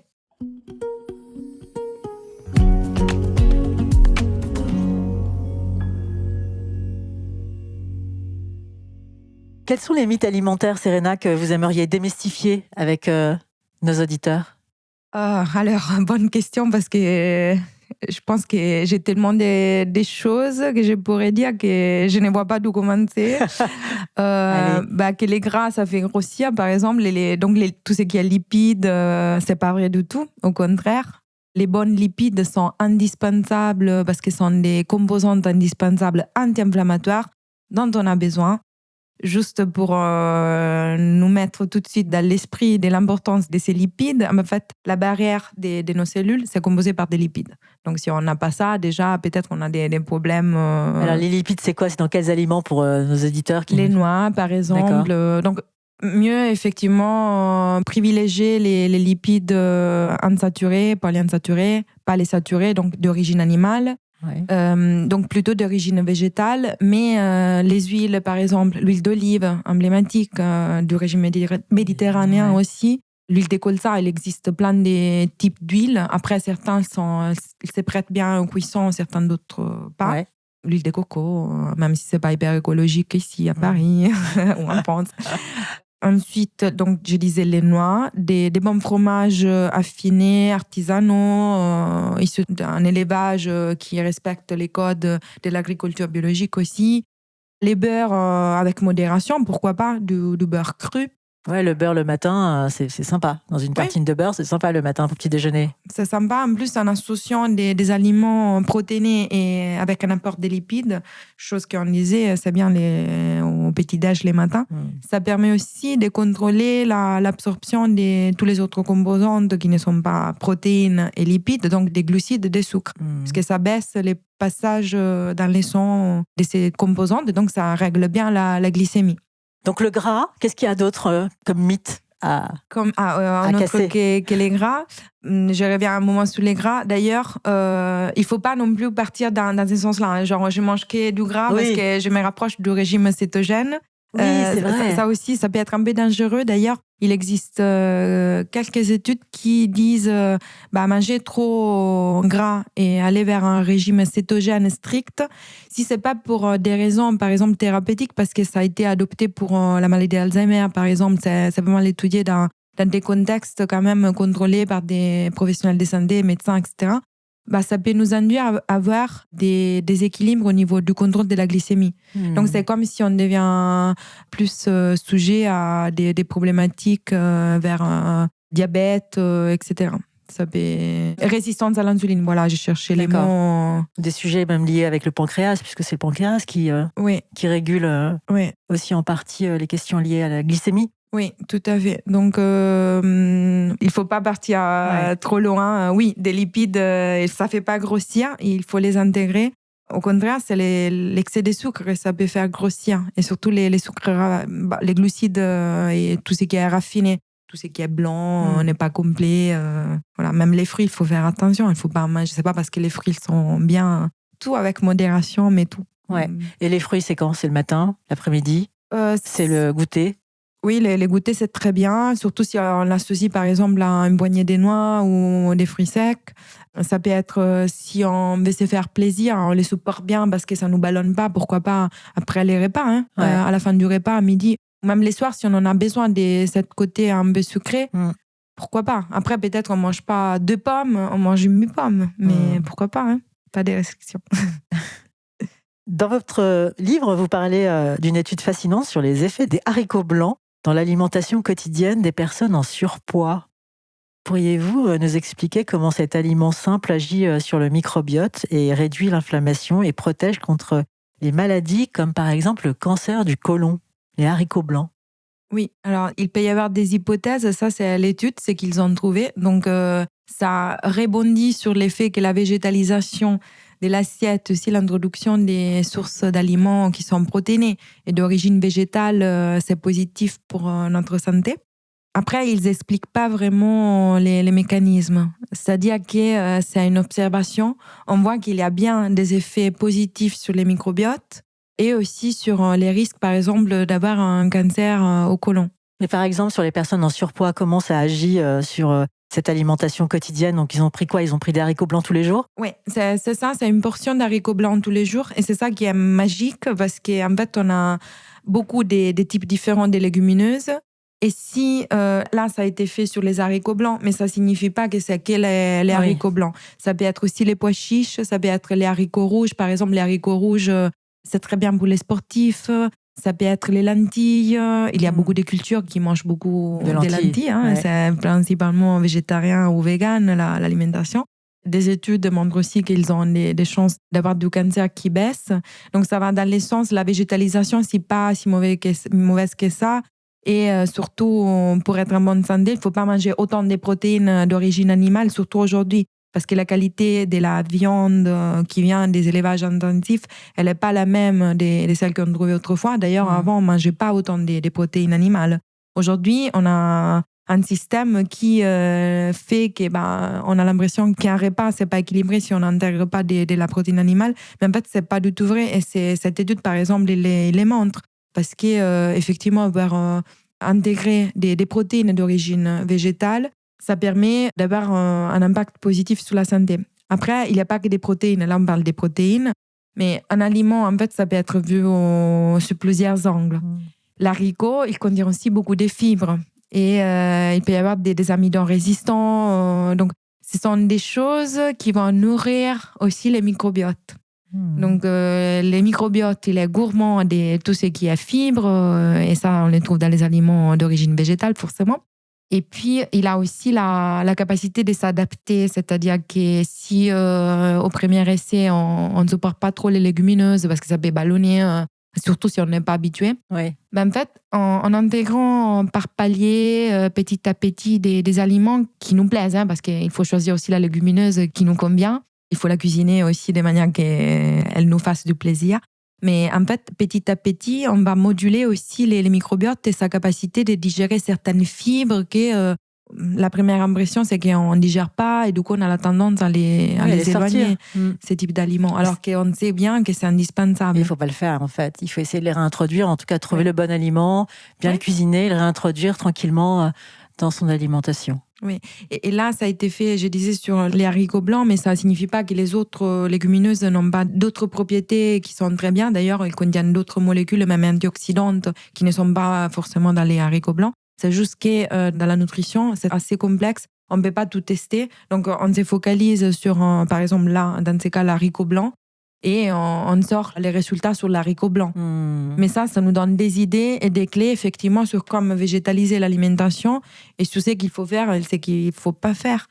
S1: Quels sont les mythes alimentaires, Serena, que vous aimeriez démystifier avec nos auditeurs ?
S2: Alors, bonne question parce que je pense que j'ai tellement des choses que je pourrais dire que je ne vois pas d'où commencer. Que les gras, ça fait grossir, par exemple. Donc, tout ce qui est lipides, c'est pas vrai du tout. Au contraire, les bons lipides sont indispensables parce qu'ils sont des composantes indispensables anti-inflammatoires dont on a besoin. Juste pour nous mettre tout de suite dans l'esprit de l'importance de ces lipides, en fait, la barrière de nos cellules, c'est composé par des lipides. Donc, si on n'a pas ça, déjà, peut-être qu'on a des problèmes.
S1: Alors, les lipides, c'est quoi ? C'est dans quels aliments pour nos auditeurs
S2: Les noix, par exemple. Donc, mieux, effectivement, privilégier les lipides insaturés, polyinsaturés, pas les saturés, donc d'origine animale.
S1: Ouais.
S2: Donc plutôt d'origine végétale, mais les huiles, par exemple, l'huile d'olive, emblématique du régime méditerranéen aussi. L'huile de colza, il existe plein de types d'huiles. Après, certains ils se prêtent bien aux cuissons, certains d'autres pas.
S1: Ouais.
S2: L'huile de coco, même si c'est pas hyper écologique ici à Paris ou en France. Ensuite, donc, je disais les noix, des bons fromages affinés, artisanaux, issus d'un élevage qui respecte les codes de l'agriculture biologique aussi. Les beurres avec modération, pourquoi pas, du beurre cru.
S1: Ouais, le beurre le matin, c'est sympa. Dans une tartine de beurre, c'est sympa le matin pour petit déjeuner.
S2: C'est sympa. En plus, en associant des aliments protéinés et avec un apport de lipides, chose qu'on disait, c'est bien au petit-déj les matins. Ça permet aussi de contrôler l'absorption de tous les autres composantes qui ne sont pas protéines et lipides, donc des glucides et des sucres. Parce que ça baisse les passages dans les sangs de ces composantes, donc ça règle bien la glycémie.
S1: Donc le gras, qu'est-ce qu'il y a d'autre comme mythe à
S2: autre que les gras. Je reviens un moment sur les gras. D'ailleurs, il faut pas non plus partir dans ce sens-là. Genre, je mange que du gras parce que je me rapproche du régime cétogène.
S1: Oui, c'est vrai.
S2: Ça aussi, ça peut être un peu dangereux. D'ailleurs, il existe quelques études qui disent manger trop gras et aller vers un régime cétogène strict, si c'est pas pour des raisons, par exemple, thérapeutiques, parce que ça a été adopté pour la maladie d'Alzheimer, par exemple, c'est pas mal étudié dans des contextes quand même contrôlés par des professionnels de santé, médecins, etc. Ça peut nous induire à avoir des déséquilibres au niveau du contrôle de la glycémie. Donc, c'est comme si on devient plus sujet à des problématiques vers diabète, etc. Ça peut... Résistance à l'insuline, voilà, j'ai cherché les mots.
S1: Des sujets même liés avec le pancréas, puisque c'est le pancréas qui régule aussi en partie les questions liées à la glycémie.
S2: Oui, tout à fait. Donc, il ne faut pas partir trop loin. Oui, des lipides, ça ne fait pas grossir. Il faut les intégrer. Au contraire, c'est l'excès de sucre que ça peut faire grossir. Et surtout les sucres, les glucides et tout ce qui est raffiné. tout ce qui est blanc n'est pas complet. Voilà, même les fruits, il faut faire attention. Il faut pas manger. C'est pas parce que les fruits sont bien. Tout avec modération, mais tout.
S1: Ouais. Et les fruits, c'est quand? C'est le matin, l'après-midi? C'est le goûter?
S2: Oui, les goûters, c'est très bien. Surtout si on l'associe, par exemple, à une poignée des noix ou des fruits secs. Ça peut être, si on veut se faire plaisir, on les supporte bien parce que ça nous ballonne pas. Pourquoi pas après les repas, à la fin du repas, à midi. Même les soirs, si on en a besoin de ce côté un peu sucré, pourquoi pas. Après, peut-être on mange pas 2 pommes, on mange une mi-pomme. Mais pourquoi pas, pas de restrictions.
S1: Dans votre livre, vous parlez d'une étude fascinante sur les effets des haricots blancs dans l'alimentation quotidienne des personnes en surpoids. Pourriez-vous nous expliquer comment cet aliment simple agit sur le microbiote et réduit l'inflammation et protège contre les maladies comme par exemple le cancer du côlon, les haricots blancs?
S2: Oui, alors il peut y avoir des hypothèses, ça c'est l'étude, c'est qu'ils ont trouvé. Donc ça rebondit sur l'effet que la végétalisation de l'assiette, aussi l'introduction des sources d'aliments qui sont protéinés et d'origine végétale, c'est positif pour notre santé. Après, ils n'expliquent pas vraiment les mécanismes. C'est-à-dire que c'est une observation. On voit qu'il y a bien des effets positifs sur les microbiotes et aussi sur les risques, par exemple, d'avoir un cancer au côlon.
S1: Mais par exemple, sur les personnes en surpoids, comment ça agit sur cette alimentation quotidienne? Donc, ils ont pris quoi? Ils ont pris des haricots blancs tous les jours?
S2: Oui, c'est ça, c'est une portion d'haricots blancs tous les jours. Et c'est ça qui est magique parce qu'en fait, on a beaucoup des types différents de légumineuses. Et si, là, ça a été fait sur les haricots blancs, mais ça ne signifie pas que c'est que les haricots blancs. Ça peut être aussi les pois chiches, ça peut être les haricots rouges. Par exemple, les haricots rouges, c'est très bien pour les sportifs. Ça peut être les lentilles. Il y a beaucoup de cultures qui mangent beaucoup de lentilles. C'est principalement végétarien ou vegan, l'alimentation. Des études montrent aussi qu'ils ont des chances d'avoir du cancer qui baissent. Donc, ça va dans le sens, la végétalisation, c'est pas si mauvaise que ça. Et surtout, pour être en bonne santé, il ne faut pas manger autant de protéines d'origine animale, surtout aujourd'hui. Parce que la qualité de la viande qui vient des élevages intensifs, elle n'est pas la même de celle qu'on trouvait autrefois. D'ailleurs, avant, on ne mangeait pas autant de protéines animales. Aujourd'hui, on a un système qui fait que on a l'impression qu'un repas, ce n'est pas équilibré si on n'intègre pas de la protéine animale. Mais en fait, ce n'est pas du tout vrai. Et cette étude, par exemple, il les montre. Parce qu'effectivement, avoir intégré des protéines d'origine végétale, ça permet d'avoir un impact positif sur la santé. Après, il n'y a pas que des protéines. Là, on parle des protéines. Mais un aliment, en fait, ça peut être vu sur plusieurs angles. L'haricot, il contient aussi beaucoup de fibres. Et il peut y avoir des amidons résistants. Donc, ce sont des choses qui vont nourrir aussi les microbiotes. Donc, les microbiotes, il est gourmand de tout ce qui est fibres, et ça, on les trouve dans les aliments d'origine végétale, forcément. Et puis, il a aussi la capacité de s'adapter, c'est-à-dire que si au premier essai, on ne supporte pas trop les légumineuses, parce que ça peut ballonner, surtout si on n'est pas habitué.
S1: Oui.
S2: En fait, en intégrant par palier, petit à petit, des aliments qui nous plaisent, parce qu'il faut choisir aussi la légumineuse qui nous convient. Il faut la cuisiner aussi de manière qu'elle nous fasse du plaisir. Mais en fait, petit à petit, on va moduler aussi les microbiotes et sa capacité de digérer certaines fibres que la première impression, c'est qu'on ne digère pas et du coup, on a la tendance à les éloigner, ces types d'aliments. Alors qu'on sait bien que c'est indispensable.
S1: Il ne faut pas le faire, en fait. Il faut essayer de les réintroduire, en tout cas, trouver le bon aliment, bien le cuisiner, le réintroduire tranquillement dans son alimentation.
S2: Oui, et là, ça a été fait, je disais, sur les haricots blancs, mais ça ne signifie pas que les autres légumineuses n'ont pas d'autres propriétés qui sont très bien. D'ailleurs, ils contiennent d'autres molécules, même antioxydantes, qui ne sont pas forcément dans les haricots blancs. C'est juste que dans la nutrition, c'est assez complexe. On ne peut pas tout tester. Donc, on se focalise sur, par exemple, là, dans ces cas, l'haricot blanc. Et on sort les résultats sur l'haricot blanc. Mais ça nous donne des idées et des clés, effectivement, sur comment végétaliser l'alimentation et sur ce qu'il faut faire et ce qu'il ne faut pas faire.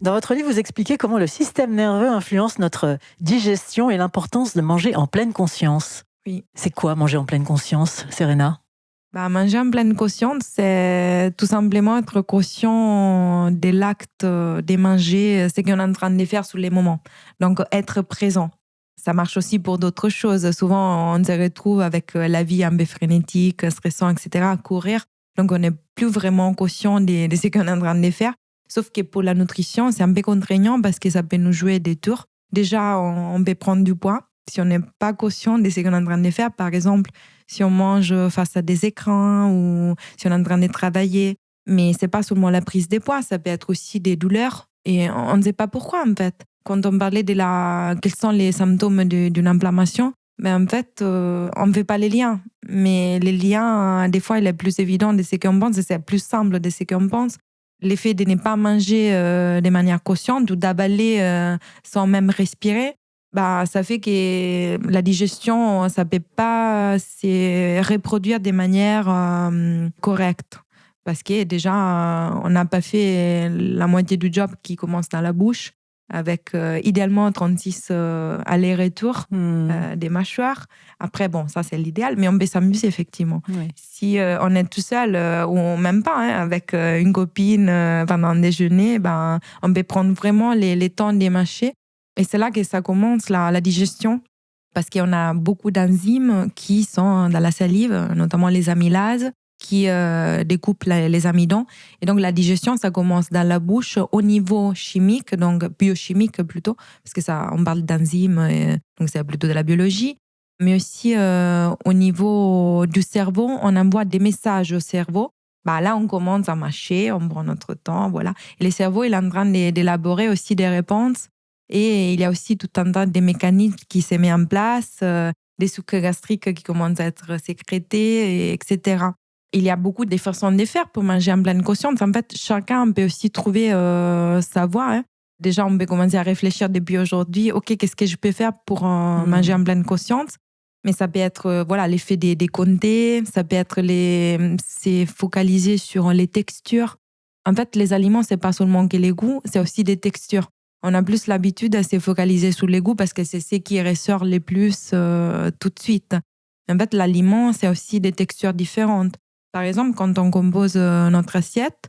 S1: Dans votre livre, vous expliquez comment le système nerveux influence notre digestion et l'importance de manger en pleine conscience.
S2: Oui.
S1: C'est quoi manger en pleine conscience, Serena ?
S2: Manger en pleine conscience, c'est tout simplement être conscient de l'acte de manger, ce qu'on est en train de faire sur les moments. Donc, être présent. Ça marche aussi pour d'autres choses. Souvent, on se retrouve avec la vie un peu frénétique, stressante, etc., à courir. Donc, on n'est plus vraiment conscient de ce qu'on est en train de faire. Sauf que pour la nutrition, c'est un peu contraignant parce que ça peut nous jouer des tours. Déjà, on peut prendre du poids si on n'est pas conscient de ce qu'on est en train de faire. Par exemple, si on mange face à des écrans ou si on est en train de travailler. Mais c'est pas seulement la prise de poids, ça peut être aussi des douleurs. Et on ne sait pas pourquoi, en fait. Quand on parlait quels sont les symptômes d'une inflammation, en fait, on ne fait pas les liens. Mais les liens, des fois, il est plus évident de ce qu'on pense et c'est plus simple de ce qu'on pense. L'effet de ne pas manger de manière consciente ou d'avaler sans même respirer, ça fait que la digestion, ça peut pas se reproduire de manière correcte. Parce que déjà, on n'a pas fait la moitié du job qui commence dans la bouche, avec idéalement 36 allers-retours des mâchoires. Après, ça c'est l'idéal, mais on peut s'amuser effectivement.
S1: Oui.
S2: Si on est tout seul, ou même pas, avec une copine pendant un déjeuner, on peut prendre vraiment les temps de mâcher. Et c'est là que ça commence, la digestion, parce qu'on a beaucoup d'enzymes qui sont dans la salive, notamment les amylases, qui découpent les amidons. Et donc, la digestion, ça commence dans la bouche au niveau chimique, donc biochimique plutôt, parce que on parle d'enzymes, donc c'est plutôt de la biologie. Mais aussi au niveau du cerveau, on envoie des messages au cerveau. Là, on commence à mâcher, on prend notre temps, voilà. Et le cerveau, il est en train d'élaborer aussi des réponses. Et il y a aussi tout un tas de mécanismes qui se mettent en place, des sucres gastriques qui commencent à être sécrétés, etc. Il y a beaucoup de façons de faire pour manger en pleine conscience. En fait, chacun peut aussi trouver sa voie. Déjà, on peut commencer à réfléchir depuis aujourd'hui. OK, qu'est-ce que je peux faire pour manger en pleine conscience? Mais ça peut être l'effet des comtés, ça peut être c'est focaliser sur les textures. En fait, les aliments, c'est pas seulement que les goûts, c'est aussi des textures. On a plus l'habitude à se focaliser sur les goûts parce que c'est ce qui ressort le plus tout de suite. En fait, l'aliment, c'est aussi des textures différentes. Par exemple, quand on compose notre assiette,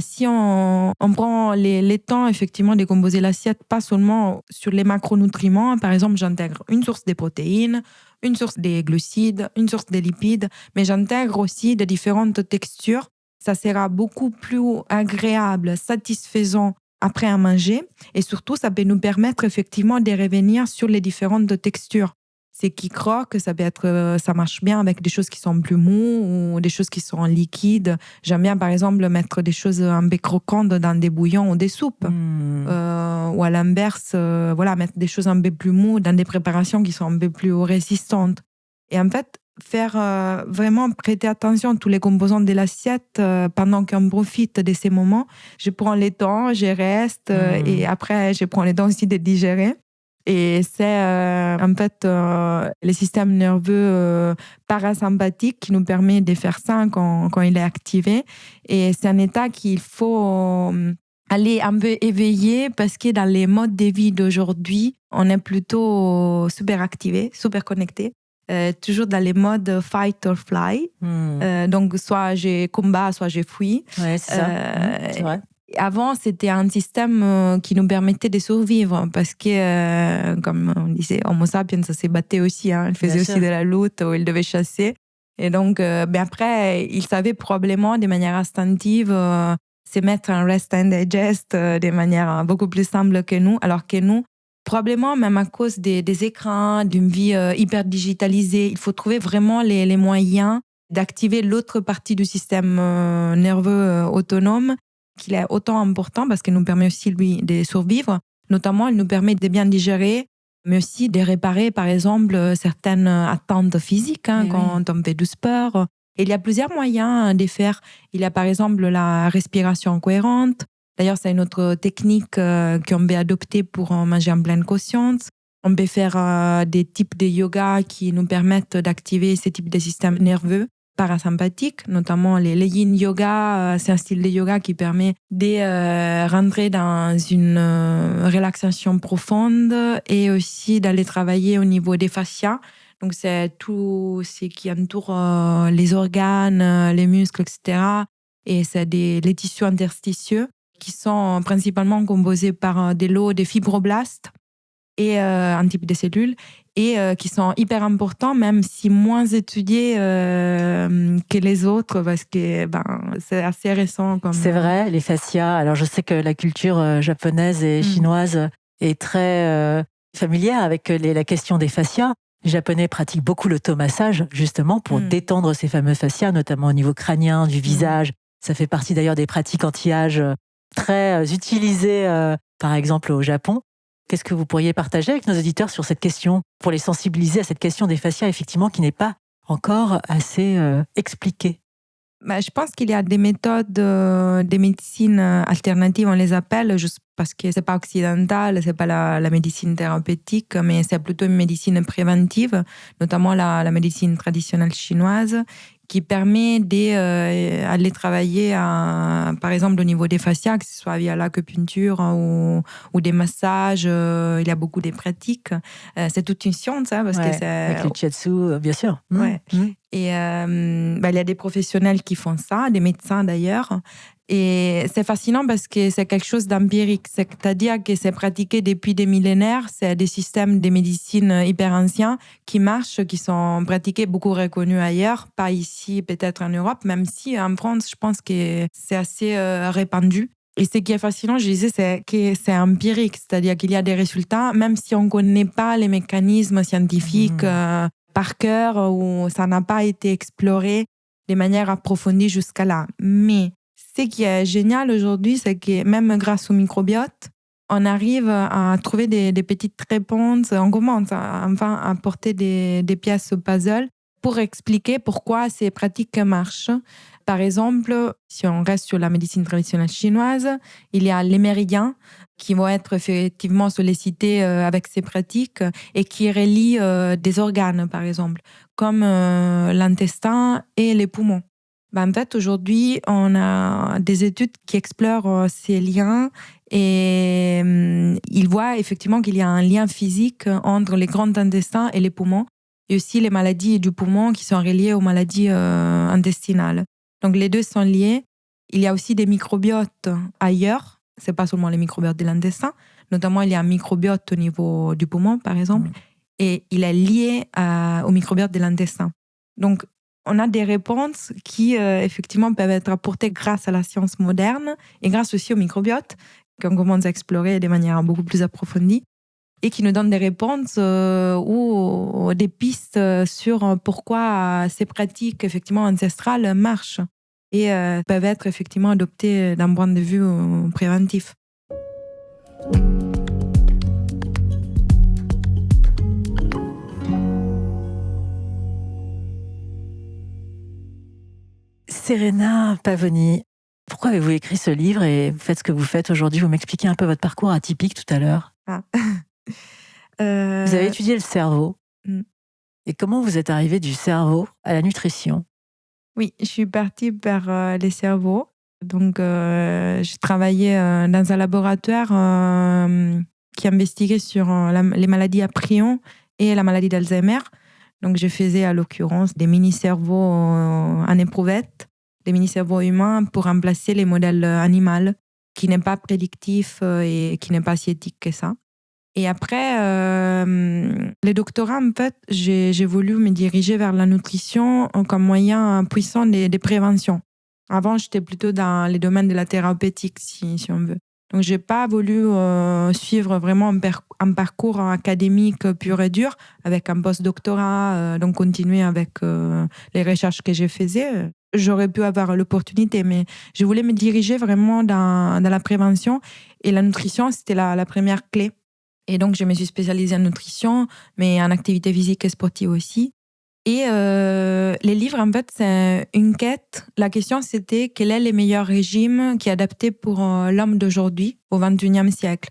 S2: si on prend les temps effectivement de composer l'assiette, pas seulement sur les macronutriments, par exemple, j'intègre une source de protéines, une source de glucides, une source de lipides, mais j'intègre aussi de différentes textures. Ça sera beaucoup plus agréable, satisfaisant après à manger. Et surtout, ça peut nous permettre effectivement de revenir sur les différentes textures. C'est qui croque, ça marche bien avec des choses qui sont plus mous ou des choses qui sont liquides. J'aime bien, par exemple, mettre des choses un peu croquantes dans des bouillons ou des soupes. Ou à l'inverse, mettre des choses un peu plus mous dans des préparations qui sont un peu plus résistantes. Et en fait, faire vraiment prêter attention à tous les composants de l'assiette pendant qu'on profite de ces moments. Je prends le temps, je reste et après, je prends le temps aussi de digérer. Et c'est en fait le système nerveux parasympathique qui nous permet de faire ça quand il est activé. Et c'est un état qu'il faut aller un peu éveiller parce que dans les modes de vie d'aujourd'hui, on est plutôt super activé, super connecté. Toujours dans les modes fight or fly. Donc, soit j'ai combat, soit j'ai fui.
S1: Ouais, c'est ça. C'est vrai.
S2: Avant, c'était un système qui nous permettait de survivre parce que, comme on disait, Homo sapiens, ça s'est battu aussi. Il faisait aussi de la lutte où il devait chasser. Et donc, après, il savait probablement de manière instinctive se mettre en rest and digest de manière beaucoup plus simple que nous. Alors que nous, probablement même à cause des écrans, d'une vie hyper digitalisée, il faut trouver vraiment les moyens d'activer l'autre partie du système nerveux autonome, qu'il est autant important parce qu'il nous permet aussi, lui, de survivre. Notamment, il nous permet de bien digérer, mais aussi de réparer, par exemple, certaines attentes physiques quand on fait du sport. Et il y a plusieurs moyens de faire. Il y a, par exemple, la respiration cohérente. D'ailleurs, c'est une autre technique qu'on peut adopter pour manger en pleine conscience. On peut faire des types de yoga qui nous permettent d'activer ce type de système nerveux parasympathique, notamment les yin yoga. C'est un style de yoga qui permet de rentrer dans une relaxation profonde et aussi d'aller travailler au niveau des fascias. Donc, c'est tout ce qui entoure les organes, les muscles, etc. Et c'est les tissus interstitieux qui sont principalement composés par des lots de fibroblastes et un type de cellules et qui sont hyper importants, même si moins étudiés que les autres, parce que c'est assez récent.
S1: C'est vrai, les fascias. Alors, je sais que la culture japonaise et chinoise est très familière avec la question des fascias. Les Japonais pratiquent beaucoup l'automassage, justement, pour détendre ces fameux fascias, notamment au niveau crânien, du visage. Ça fait partie d'ailleurs des pratiques anti-âge très utilisées, par exemple, au Japon. Qu'est-ce que vous pourriez partager avec nos auditeurs sur cette question, pour les sensibiliser à cette question des fascias, effectivement, qui n'est pas encore assez expliquée?
S2: Je pense qu'il y a des méthodes de médecine alternative, on les appelle, juste parce que c'est pas occidental, c'est pas la médecine thérapeutique, mais c'est plutôt une médecine préventive, notamment la médecine traditionnelle chinoise, qui permet d'aller travailler, par exemple, au niveau des fascias, que ce soit via l'acupuncture ou des massages. Il y a beaucoup de pratiques. C'est toute une science, parce que c'est...
S1: Avec le shiatsu, bien sûr.
S2: Ouais. Et il y a des professionnels qui font ça, des médecins d'ailleurs. Et c'est fascinant parce que c'est quelque chose d'empirique. C'est-à-dire que c'est pratiqué depuis des millénaires. C'est des systèmes de médecine hyper anciens qui marchent, qui sont pratiqués, beaucoup reconnus ailleurs. Pas ici, peut-être en Europe, même si en France, je pense que c'est assez répandu. Et ce qui est fascinant, je disais, c'est que c'est empirique. C'est-à-dire qu'il y a des résultats, même si on ne connaît pas les mécanismes scientifiques par cœur, ou ça n'a pas été exploré de manière approfondie jusqu'à là. Mais ce qui est génial aujourd'hui, c'est que même grâce au microbiote, on arrive à trouver des petites réponses. On commence enfin à apporter des pièces au puzzle pour expliquer pourquoi ces pratiques marchent. Par exemple, si on reste sur la médecine traditionnelle chinoise, il y a les méridiens qui vont être effectivement sollicités avec ces pratiques et qui relient des organes, par exemple, comme l'intestin et les poumons. En fait, aujourd'hui, on a des études qui explorent ces liens et ils voient effectivement qu'il y a un lien physique entre les grands intestins et les poumons, et aussi les maladies du poumon qui sont reliées aux maladies intestinales. Donc, les deux sont liés. Il y a aussi des microbiotes ailleurs. Ce n'est pas seulement les microbiotes de l'intestin. Notamment, il y a un microbiote au niveau du poumon, par exemple, et il est lié au microbiote de l'intestin. Donc, on a des réponses qui, effectivement, peuvent être apportées grâce à la science moderne et grâce aussi au microbiote, qu'on commence à explorer de manière beaucoup plus approfondie, et qui nous donnent des réponses ou des pistes sur pourquoi ces pratiques, effectivement, ancestrales marchent et peuvent être, effectivement, adoptées d'un point de vue préventif.
S1: Serena Pavoni, pourquoi avez-vous écrit ce livre et vous faites ce que vous faites aujourd'hui? Vous m'expliquez un peu votre parcours atypique tout à l'heure. Vous avez étudié le cerveau. Et comment vous êtes arrivé du cerveau à la nutrition?
S2: Oui, je suis partie vers les cerveaux. Donc, j'ai travaillé dans un laboratoire qui investiguait sur les maladies à prions et la maladie d'Alzheimer. Donc, je faisais à l'occurrence des mini-cerveaux en éprouvette, des mini-cerveaux humains pour remplacer les modèles animaux, qui n'est pas prédictif et qui n'est pas si éthique que ça. Et après, les doctorats, en fait, j'ai voulu me diriger vers la nutrition comme moyen puissant de prévention. Avant, j'étais plutôt dans les domaines de la thérapeutique, si on veut. Donc, je n'ai pas voulu suivre vraiment un parcours académique pur et dur avec un post-doctorat, donc continuer avec les recherches que je faisais. J'aurais pu avoir l'opportunité, mais je voulais me diriger vraiment dans la prévention. Et la nutrition, c'était la première clé. Et donc, je me suis spécialisée en nutrition, mais en activité physique et sportive aussi. Et les livres, en fait, c'est une quête. La question, c'était quel est le meilleur régime qui est adapté pour l'homme d'aujourd'hui, au XXIe siècle.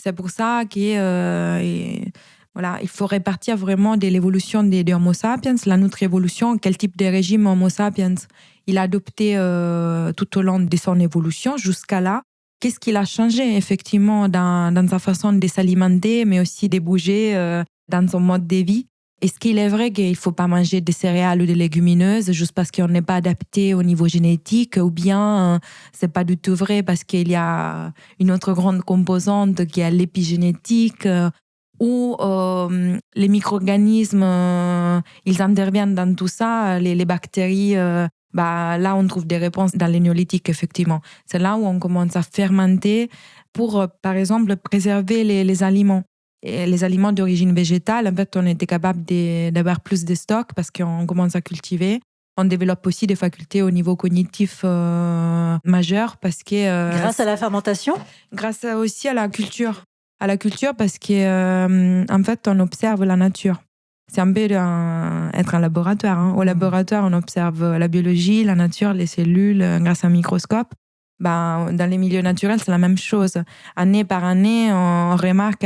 S2: C'est pour ça qu'il faut répartir vraiment de l'évolution des Homo sapiens, la nutri-évolution, quel type de régime Homo sapiens il a adopté tout au long de son évolution jusqu'à là. Qu'est-ce qu'il a changé effectivement dans sa façon de s'alimenter, mais aussi de bouger dans son mode de vie Est-ce qu'il est vrai qu'il ne faut pas manger des céréales ou des légumineuses juste parce qu'on n'est pas adapté au niveau génétique, ou bien c'est pas du tout vrai parce qu'il y a une autre grande composante qui est l'épigénétique, ou les micro-organismes, ils interviennent dans tout ça, les bactéries. Là, on trouve des réponses dans les néolithiques, effectivement. C'est là où on commence à fermenter pour, par exemple, préserver les aliments. Et les aliments d'origine végétale, en fait, on était capable d'avoir plus de stocks parce qu'on commence à cultiver. On développe aussi des facultés au niveau cognitif majeur parce que...
S1: grâce à la fermentation ?
S2: Grâce aussi à la culture. À la culture parce qu'en fait, on observe la nature. C'est un peu être un laboratoire. Hein. Au laboratoire, on observe la biologie, la nature, les cellules grâce à un microscope. Dans les milieux naturels, c'est la même chose. Année par année, on remarque,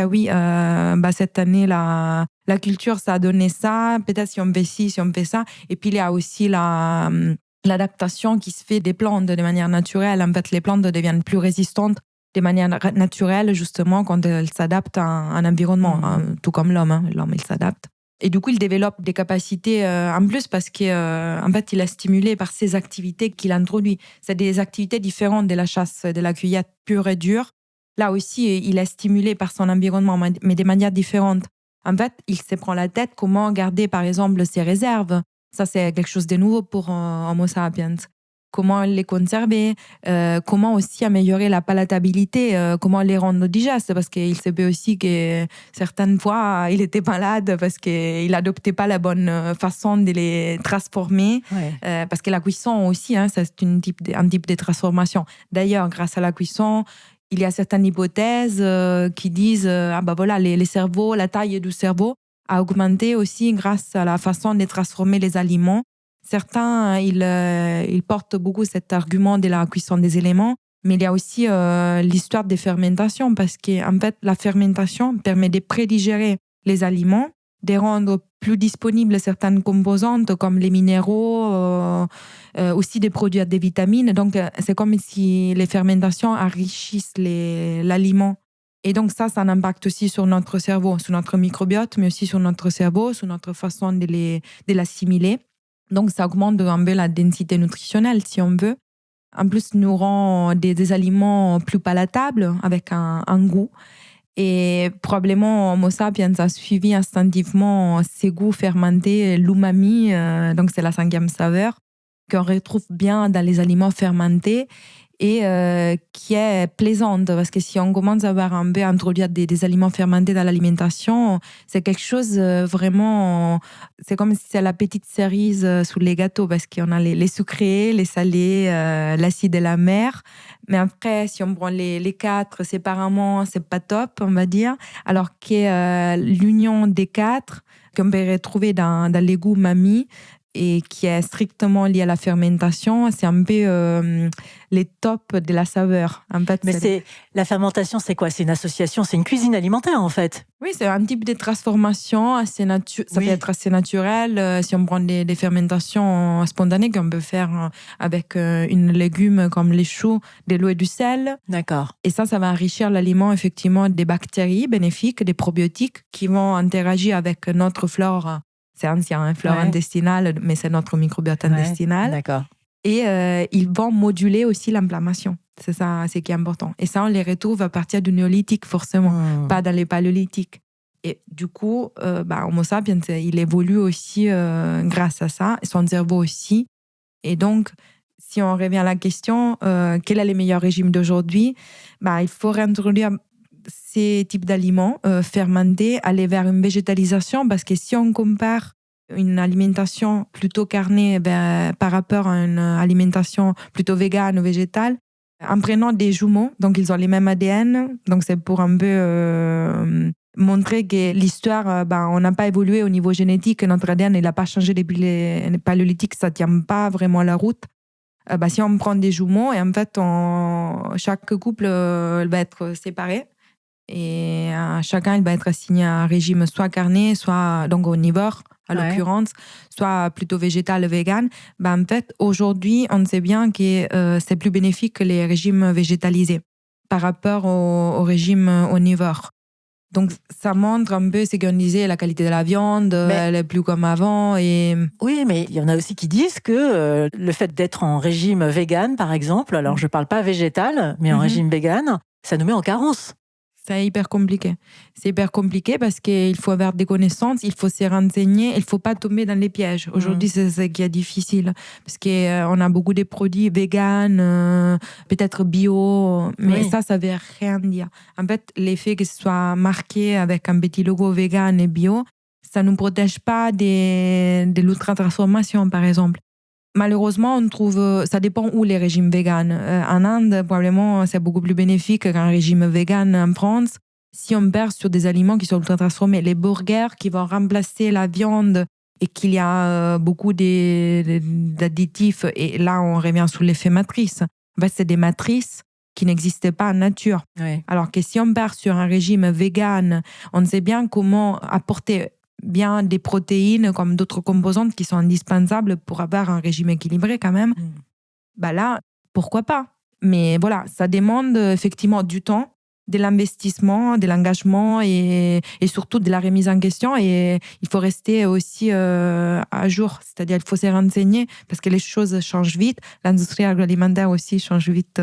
S2: cette année, la culture, ça a donné ça. Peut-être si on fait ci, si on fait ça. Et puis, il y a aussi l'adaptation qui se fait des plantes de manière naturelle. En fait, les plantes deviennent plus résistantes de manière naturelle, justement, quand elles s'adaptent à un environnement, tout comme l'homme. Hein. L'homme, il s'adapte. Et du coup, il développe des capacités en plus parce qu'en fait, il est stimulé par ces activités qu'il introduit. C'est des activités différentes de la chasse, de la cueillette pure et dure. Là aussi, il est stimulé par son environnement, mais de manière différente. En fait, il se prend la tête comment garder, par exemple, ses réserves. Ça, c'est quelque chose de nouveau pour Homo sapiens. Comment les conserver, comment aussi améliorer la palatabilité, comment les rendre digestes, parce qu'il se peut aussi que certaines fois, il était malade parce qu'il n'adoptait pas la bonne façon de les transformer, parce que la cuisson aussi, hein, c'est un type de transformation. D'ailleurs, grâce à la cuisson, il y a certaines hypothèses qui disent les cerveaux, la taille du cerveau a augmenté aussi grâce à la façon de transformer les aliments. Certains, ils portent beaucoup cet argument de la cuisson des éléments, mais il y a aussi l'histoire des fermentations, parce qu'en fait, la fermentation permet de prédigérer les aliments, de rendre plus disponibles certaines composantes comme les minéraux, aussi des produits des vitamines. Donc, c'est comme si les fermentations enrichissent l'aliment. Et donc ça a un impact aussi sur notre cerveau, sur notre microbiote, mais aussi sur notre cerveau, sur notre façon de l'assimiler. Donc, ça augmente un peu la densité nutritionnelle, si on veut. En plus, nous rend des aliments plus palatables, avec un goût. Et probablement, Homo sapiens a suivi instinctivement ces goûts fermentés, l'umami, donc c'est la 5e saveur, qu'on retrouve bien dans les aliments fermentés et qui est plaisante, parce que si on commence à avoir un peu introduire des aliments fermentés dans l'alimentation, c'est quelque chose vraiment, c'est comme si c'est la petite cerise sous les gâteaux, parce qu'on a les sucrés, les salés, l'acide et la mer. Mais après, si on prend les 4 séparément, c'est pas top, on va dire. Alors que l'union des 4, qu'on peut retrouver dans les goûts umami, et qui est strictement lié à la fermentation, c'est un peu les tops de la saveur. En fait,
S1: mais la fermentation, c'est quoi ? C'est une association, c'est une cuisine alimentaire, en fait.
S2: Oui, c'est un type de transformation assez ça peut être assez naturel. Si on prend des fermentations spontanées qu'on peut faire avec une légume comme les choux, de l'eau et du sel.
S1: D'accord.
S2: Et ça va enrichir l'aliment, effectivement, des bactéries bénéfiques, des probiotiques qui vont interagir avec notre flore. C'est ancien, hein, flore intestinale, mais c'est notre microbiote intestinal.
S1: D'accord.
S2: Et ils vont moduler aussi l'inflammation. C'est ça, c'est qui est important. Et ça, on les retrouve à partir du néolithique, forcément, pas dans les paléolithiques. Et du coup, Homo sapiens, il évolue aussi grâce à ça, son cerveau aussi. Et donc, si on revient à la question, quel est le meilleur régime d'aujourd'hui ? Il faut réintroduire ces types d'aliments fermentés, aller vers une végétalisation, parce que si on compare une alimentation plutôt carnée par rapport à une alimentation plutôt végane ou végétale, en prenant des jumeaux, donc ils ont les mêmes ADN, donc c'est pour un peu montrer que l'histoire, on n'a pas évolué au niveau génétique, notre ADN n'a pas changé depuis les paléolithiques, ça ne tient pas vraiment la route. Si on prend des jumeaux, et en fait, chaque couple va être séparé. Et chacun il va être assigné à un régime soit carné, soit donc omnivore à l'occurrence, soit plutôt végétal, vegan. En fait, aujourd'hui, on sait bien que c'est plus bénéfique que les régimes végétalisés par rapport au régime omnivore. Donc, ça montre un peu ce qu'on disait, la qualité de la viande, elle est plus comme avant. Et...
S1: Oui, mais il y en a aussi qui disent que le fait d'être en régime vegan, par exemple, alors je ne parle pas végétal, mais en régime vegan, ça nous met en carence.
S2: C'est hyper compliqué. C'est hyper compliqué parce qu'il faut avoir des connaissances, il faut se renseigner, il ne faut pas tomber dans les pièges. Aujourd'hui, c'est ce qui est difficile parce qu'on a beaucoup de produits vegan, peut-être bio, mais ça ne veut rien dire. En fait, l'effet que ce soit marqué avec un petit logo vegan et bio, ça ne nous protège pas de l'ultra-transformation, par exemple. Malheureusement, on trouve, ça dépend où les régimes véganes. En Inde, probablement, c'est beaucoup plus bénéfique qu'un régime vegan en France. Si on perd sur des aliments qui sont ultra transformés, les burgers qui vont remplacer la viande et qu'il y a beaucoup d'additifs, et là, on revient sur l'effet matrice. En fait, c'est des matrices qui n'existaient pas en nature.
S1: Oui.
S2: Alors que si on part sur un régime vegan, on sait bien comment apporter bien des protéines comme d'autres composantes qui sont indispensables pour avoir un régime équilibré quand même. Là, pourquoi pas? Mais voilà, ça demande effectivement du temps, de l'investissement, de l'engagement et surtout de la remise en question. Et il faut rester aussi à jour, c'est-à-dire il faut se renseigner parce que les choses changent vite. L'industrie agroalimentaire aussi change vite.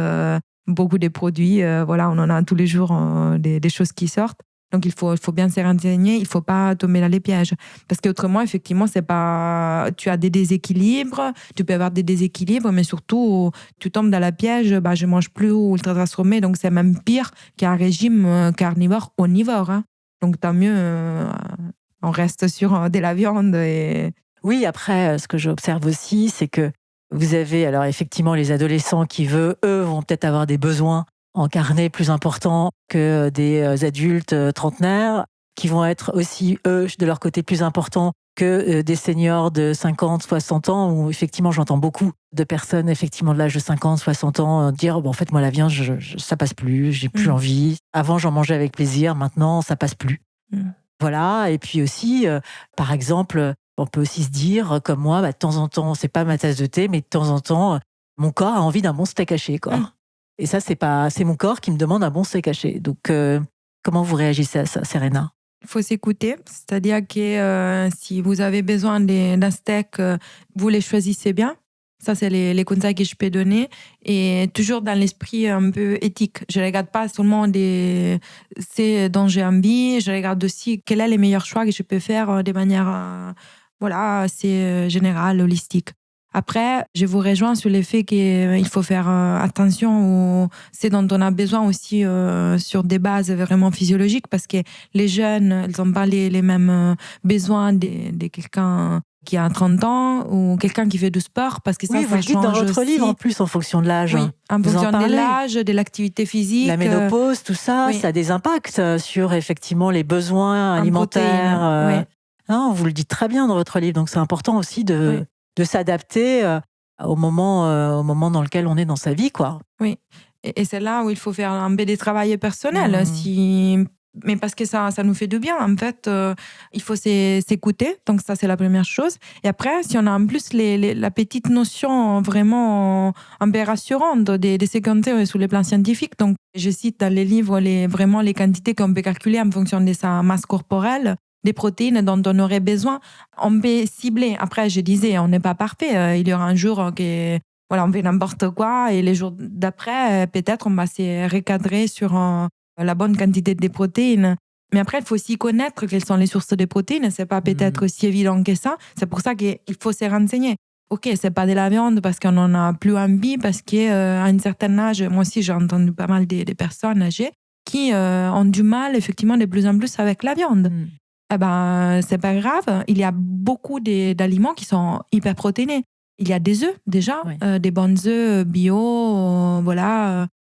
S2: Beaucoup de produits, on en a tous les jours des choses qui sortent. Donc, il faut bien se renseigner, il ne faut pas tomber dans les pièges. Parce qu'autrement, effectivement, c'est pas... tu as des déséquilibres, tu peux avoir des déséquilibres, mais surtout, tu tombes dans la piège, je ne mange plus ultra transformé, donc c'est même pire qu'un régime carnivore omnivore. Hein. Donc, tant mieux, on reste sur de la viande. Et...
S1: Oui, après, ce que j'observe aussi, c'est que vous avez, alors effectivement, les adolescents qui, eux, vont peut-être avoir des besoins en carné plus importants que des adultes trentenaires, qui vont être aussi, eux, de leur côté, plus importants que des seniors de 50, 60 ans, où effectivement, j'entends beaucoup de personnes, effectivement, de l'âge de 50, 60 ans, dire « en fait, moi, la viande, ça passe plus, j'ai plus envie. Avant, j'en mangeais avec plaisir, maintenant, ça passe plus. » Voilà, et puis aussi, par exemple, on peut aussi se dire, comme moi, de temps en temps, c'est pas ma tasse de thé, mais de temps en temps, mon corps a envie d'un bon steak haché, quoi. Et ça, c'est mon corps qui me demande un bon steak haché. Donc, comment vous réagissez à ça, Serena?
S2: Il faut s'écouter, c'est-à-dire que si vous avez besoin d'un steak, vous les choisissez bien. Ça, c'est les conseils que je peux donner. Et toujours dans l'esprit un peu éthique. Je ne regarde pas seulement ce dont j'ai envie, je regarde aussi quels sont les meilleurs choix que je peux faire de manière assez générale, holistique. Après, je vous rejoins sur le fait qu'il faut faire attention ce dont on a besoin aussi sur des bases vraiment physiologiques parce que les jeunes, ils n'ont pas les mêmes besoins de quelqu'un qui a 30 ans ou quelqu'un qui fait du sport parce que ça,
S1: oui, vous
S2: ça
S1: le dites
S2: change
S1: dans votre
S2: aussi.
S1: livre en plus en fonction de l'âge.
S2: Oui, en
S1: vous
S2: fonction
S1: en
S2: de
S1: parlez.
S2: l'âge, de l'activité physique.
S1: La ménopause, tout ça,
S2: oui.
S1: ça a des impacts sur effectivement les besoins alimentaires. Non, vous le dites très bien dans votre livre, donc c'est important aussi de s'adapter au moment dans lequel on est dans sa vie, quoi.
S2: Oui, et c'est là où il faut faire un peu de travail personnel. Mais parce que ça nous fait du bien, en fait. Il faut s'écouter, donc ça, c'est la première chose. Et après, si on a en plus la petite notion vraiment un peu rassurante de séquencer sur les plans scientifiques, donc je cite dans les livres vraiment les quantités qu'on peut calculer en fonction de sa masse corporelle, des protéines dont on aurait besoin, on peut cibler. Après, je disais, on n'est pas parfait. Il y aura un jour que on fait n'importe quoi et les jours d'après, peut-être on va se recadrer sur la bonne quantité de protéines. Mais après, il faut aussi connaître quelles sont les sources de protéines. C'est pas peut-être aussi évident que ça. C'est pour ça qu'il faut se renseigner. Ok, c'est pas de la viande parce qu'on en a plus envie, parce qu'à un certain âge, moi aussi j'ai entendu pas mal de personnes âgées qui ont du mal effectivement de plus en plus avec la viande. Eh ben, c'est pas grave. Il y a beaucoup d'aliments qui sont hyper protéinés. Il y a des œufs, déjà, des bons œufs bio,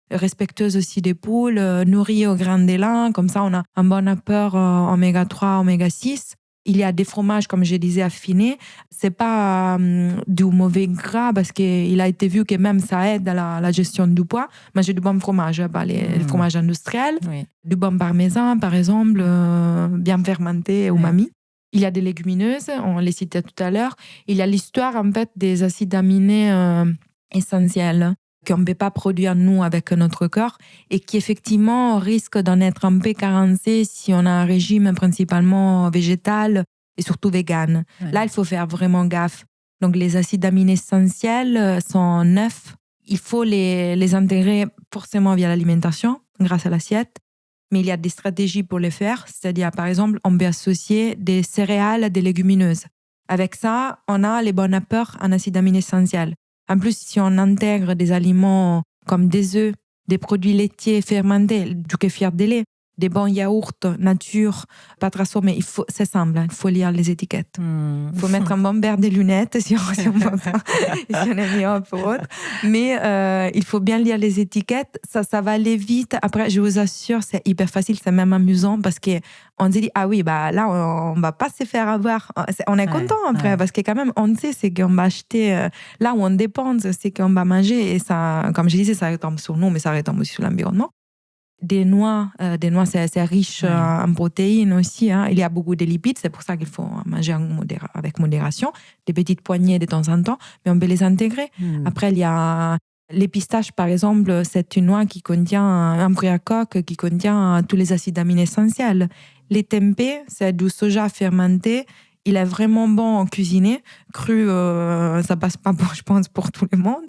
S2: respectueuses aussi des poules, nourries au grain de lin. Comme ça, on a un bon apport oméga 3, oméga 6. Il y a des fromages, comme je disais, affinés. C'est pas du mauvais gras parce qu'il a été vu que même ça aide à la gestion du poids. Mais j'ai du bon fromage, les fromages industriels, du bon parmesan, par exemple, bien fermenté, umami. Il y a des légumineuses, on les citait tout à l'heure. Il y a l'histoire, en fait, des acides aminés essentiels. qu'on ne peut pas produire nous avec notre corps et qui effectivement risque d'en être un peu carencé si on a un régime principalement végétal et surtout vegan. Ouais. Là, il faut faire vraiment gaffe. Donc, les acides aminés essentiels sont 9. Il faut les intégrer forcément via l'alimentation, grâce à l'assiette. Mais il y a des stratégies pour le faire. C'est-à-dire, par exemple, on peut associer des céréales à des légumineuses. Avec ça, on a les bons apports en acides aminés essentiels. En plus, si on intègre des aliments comme des œufs, des produits laitiers fermentés, du kéfir de lait, des bons yaourts nature, pas transformés, c'est simple, il faut lire les étiquettes. Il faut mettre un bon verre de lunettes si on est mis un peu autre. Mais il faut bien lire les étiquettes, ça va aller vite. Après, je vous assure, c'est hyper facile, c'est même amusant parce qu'on se dit, ah oui, bah là, on va pas se faire avoir. On est content après parce que quand même, on sait c'est qu'on va acheter, là où on dépense, c'est qu'on va manger. Et ça, comme je disais, ça retombe sur nous, mais ça retombe aussi sur l'environnement. Des noix, c'est riche en protéines aussi. Hein. Il y a beaucoup de lipides, c'est pour ça qu'il faut manger avec modération. Des petites poignées de temps en temps, mais on peut les intégrer. Après, il y a les pistaches, par exemple, c'est une noix qui contient un fruit à coque, qui contient tous les acides aminés essentiels. Les tempeh, c'est du soja fermenté. Il est vraiment bon en cuisiner. Cru, ça passe pas, je pense, pour tout le monde.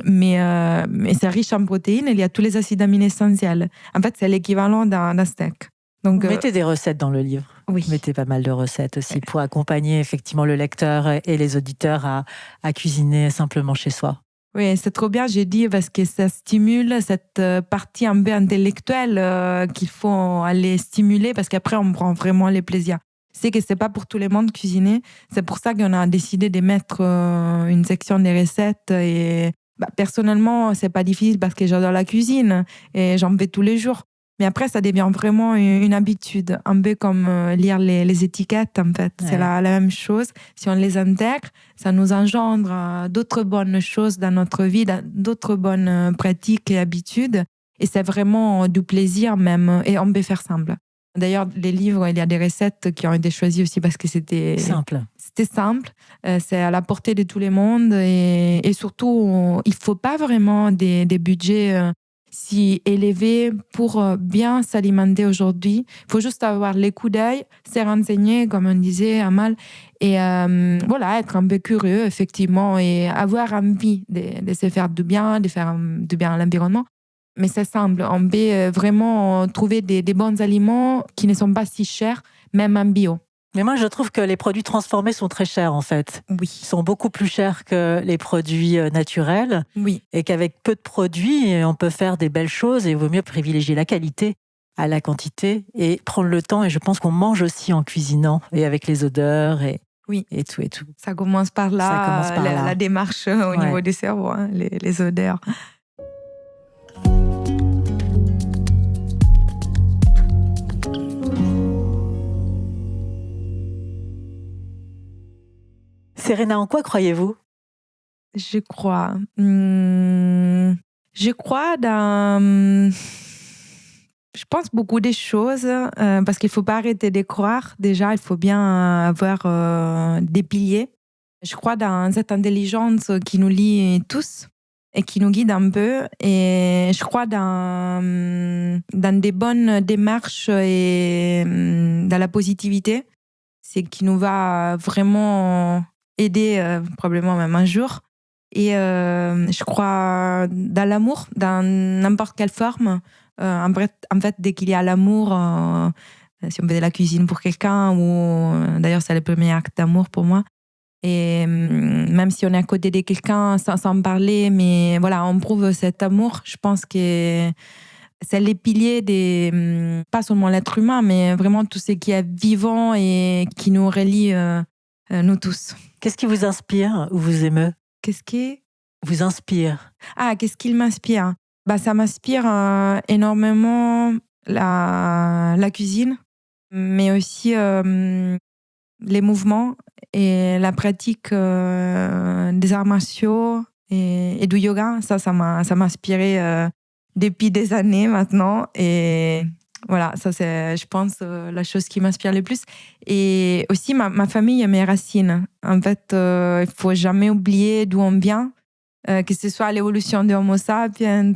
S2: Mais c'est riche en protéines. Il y a tous les acides aminés essentiels. En fait, c'est l'équivalent d'un steak. Donc,
S1: vous mettez des recettes dans le livre.
S2: Oui.
S1: Vous mettez pas mal de recettes aussi pour accompagner effectivement le lecteur et les auditeurs à cuisiner simplement chez soi.
S2: Oui, c'est trop bien, j'ai dit, parce que ça stimule cette partie un peu intellectuelle qu'il faut aller stimuler, parce qu'après, on prend vraiment les plaisirs. C'est que c'est pas pour tout le monde cuisiner. C'est pour ça qu'on a décidé de mettre une section des recettes. Et personnellement, c'est pas difficile parce que j'adore la cuisine et j'en fais tous les jours. Mais après, ça devient vraiment une habitude, un peu comme lire les étiquettes, en fait. Ouais. C'est la même chose. Si on les intègre, ça nous engendre d'autres bonnes choses dans notre vie, d'autres bonnes pratiques et habitudes. Et c'est vraiment du plaisir même. Et on peut faire simple. D'ailleurs, les livres, il y a des recettes qui ont été choisies aussi parce que c'était
S1: simple.
S2: C'était simple, c'est à la portée de tout le monde et surtout, il ne faut pas vraiment des budgets si élevés pour bien s'alimenter aujourd'hui. Il faut juste avoir les coups d'œil, se renseigner, comme on disait, Amal, et voilà, être un peu curieux, effectivement, et avoir envie de se faire du bien, de faire du bien à l'environnement. Mais c'est simple, on peut vraiment trouver des bons aliments qui ne sont pas si chers, même en bio.
S1: Mais moi, je trouve que les produits transformés sont très chers, en fait.
S2: Oui.
S1: Ils sont beaucoup plus chers que les produits naturels.
S2: Oui.
S1: Et qu'avec peu de produits, on peut faire des belles choses et il vaut mieux privilégier la qualité à la quantité et prendre le temps. Et je pense qu'on mange aussi en cuisinant et avec les odeurs et tout et tout.
S2: Ça commence par là, la démarche au niveau du cerveau, hein, les odeurs.
S1: Serena, en quoi croyez-vous ?
S2: Je crois dans... Je pense beaucoup des choses parce qu'il ne faut pas arrêter de croire. Déjà, il faut bien avoir des piliers. Je crois dans cette intelligence qui nous lie tous et qui nous guide un peu. Et je crois dans des bonnes démarches et dans la positivité. C'est qui nous va vraiment aider probablement même un jour. Et je crois dans l'amour, dans n'importe quelle forme. En fait, dès qu'il y a l'amour, si on fait de la cuisine pour quelqu'un, ou d'ailleurs c'est le premier acte d'amour pour moi. Et même si on est à côté de quelqu'un sans parler, mais voilà, on prouve cet amour. Je pense que c'est les piliers pas seulement l'être humain, mais vraiment tout ce qui est vivant et qui nous relie nous tous.
S1: Qu'est-ce qui vous inspire ou vous émeut ?
S2: Qu'est-ce qui
S1: vous inspire ?
S2: Qu'est-ce qui m'inspire ? Ça m'inspire énormément la cuisine, mais aussi les mouvements et la pratique des arts martiaux et du yoga. Ça m'a inspiré depuis des années maintenant. Et voilà, ça c'est, je pense, la chose qui m'inspire le plus. Et aussi ma famille et mes racines. En fait, il ne faut jamais oublier d'où on vient. que ce soit l'évolution de Homo sapiens,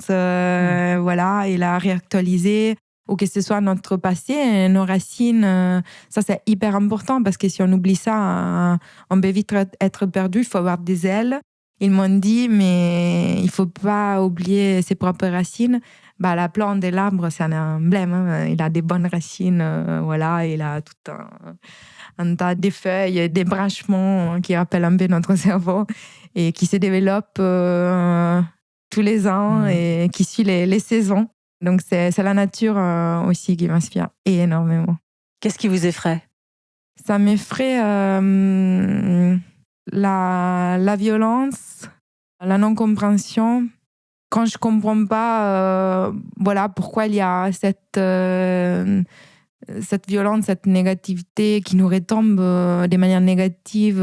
S2: voilà, il a réactualisé, ou que ce soit notre passé, nos racines. Ça, c'est hyper important parce que si on oublie ça, on peut vite être perdu. Il faut avoir des ailes. Ils m'ont dit, mais il ne faut pas oublier ses propres racines. La plante de l'arbre, c'est un emblème. Hein. Il a des bonnes racines, voilà, il a tout un tas de feuilles, des branchements qui rappellent un peu notre cerveau et qui se développent tous les ans et qui suit les saisons. Donc, c'est la nature aussi qui m'inspire énormément.
S1: Qu'est-ce qui vous effraie ?
S2: Ça m'effraie la violence, la non-compréhension. Quand je ne comprends pas voilà, pourquoi il y a cette violence, cette négativité qui nous retombe de manière négative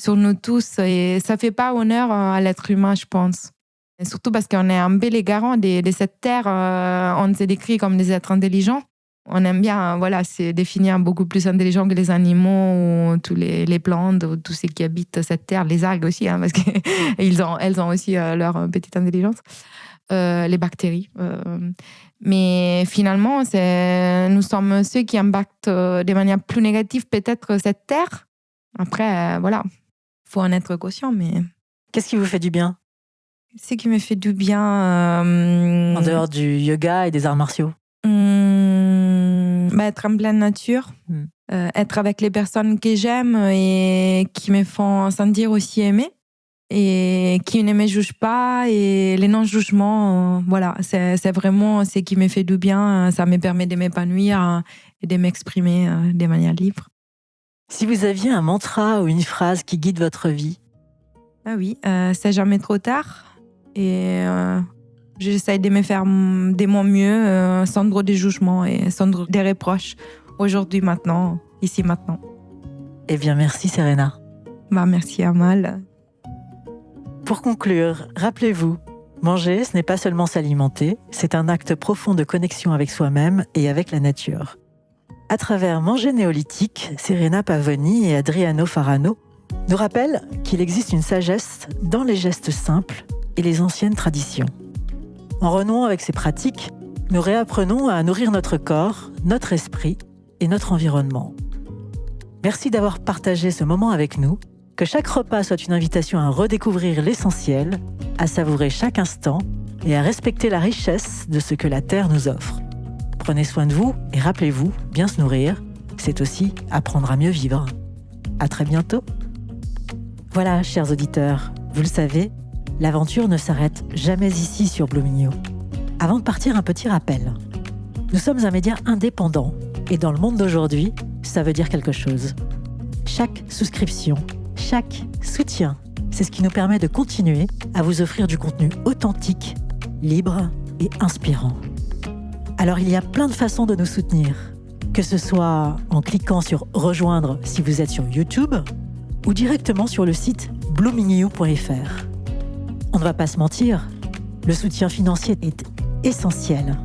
S2: sur nous tous. Et ça ne fait pas honneur à l'être humain, je pense. Et surtout parce qu'on est un peu les garants de cette terre. On se décrit comme des êtres intelligents. On aime bien se définir beaucoup plus intelligents que les animaux, ou tous les plantes, ou tous ceux qui habitent cette terre, les algues aussi, hein, parce qu'elles ont aussi leur petite intelligence. Les bactéries. Mais finalement, nous sommes ceux qui impactent de manière plus négative peut-être cette terre. Après, voilà, il faut en être conscient. Mais
S1: qu'est-ce qui vous fait du bien ?
S2: Ce qui me fait du bien...
S1: en dehors du yoga et des arts martiaux ?
S2: Être en pleine nature, être avec les personnes que j'aime et qui me font sentir aussi aimée et qui ne me jugent pas, et les non-jugements, voilà, c'est vraiment ce qui me fait du bien. Ça me permet de m'épanouir et de m'exprimer de manière libre.
S1: Si vous aviez un mantra ou une phrase qui guide votre vie ?
S2: Ah oui, c'est jamais trop tard, et j'essaie de me faire de mon mieux, sans trop de jugements et sans trop de reproches. Aujourd'hui, maintenant, ici, maintenant.
S1: Eh bien, merci Serena.
S2: Merci Amal.
S1: Pour conclure, rappelez-vous, manger, ce n'est pas seulement s'alimenter, c'est un acte profond de connexion avec soi-même et avec la nature. À travers Manger néolithique, Serena Pavoni et Adriano Farano nous rappellent qu'il existe une sagesse dans les gestes simples et les anciennes traditions. En renouant avec ces pratiques, nous réapprenons à nourrir notre corps, notre esprit et notre environnement. Merci d'avoir partagé ce moment avec nous. Que chaque repas soit une invitation à redécouvrir l'essentiel, à savourer chaque instant et à respecter la richesse de ce que la Terre nous offre. Prenez soin de vous et rappelez-vous, bien se nourrir, c'est aussi apprendre à mieux vivre. À très bientôt. Voilà, chers auditeurs, vous le savez, l'aventure ne s'arrête jamais ici sur Blooming. Avant de partir, un petit rappel. Nous sommes un média indépendant et dans le monde d'aujourd'hui, ça veut dire quelque chose. Chaque souscription, chaque soutien, c'est ce qui nous permet de continuer à vous offrir du contenu authentique, libre et inspirant. Alors il y a plein de façons de nous soutenir, que ce soit en cliquant sur « Rejoindre » si vous êtes sur YouTube ou directement sur le site bloomingyu.fr. On ne va pas se mentir, le soutien financier est essentiel.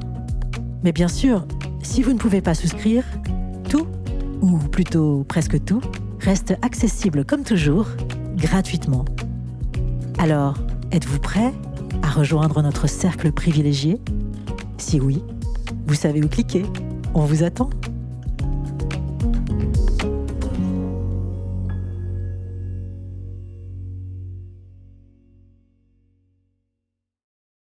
S1: Mais bien sûr, si vous ne pouvez pas souscrire, tout, ou plutôt presque tout, reste accessible comme toujours, gratuitement. Alors, êtes-vous prêt à rejoindre notre cercle privilégié ? Si oui, vous savez où cliquer. On vous attend.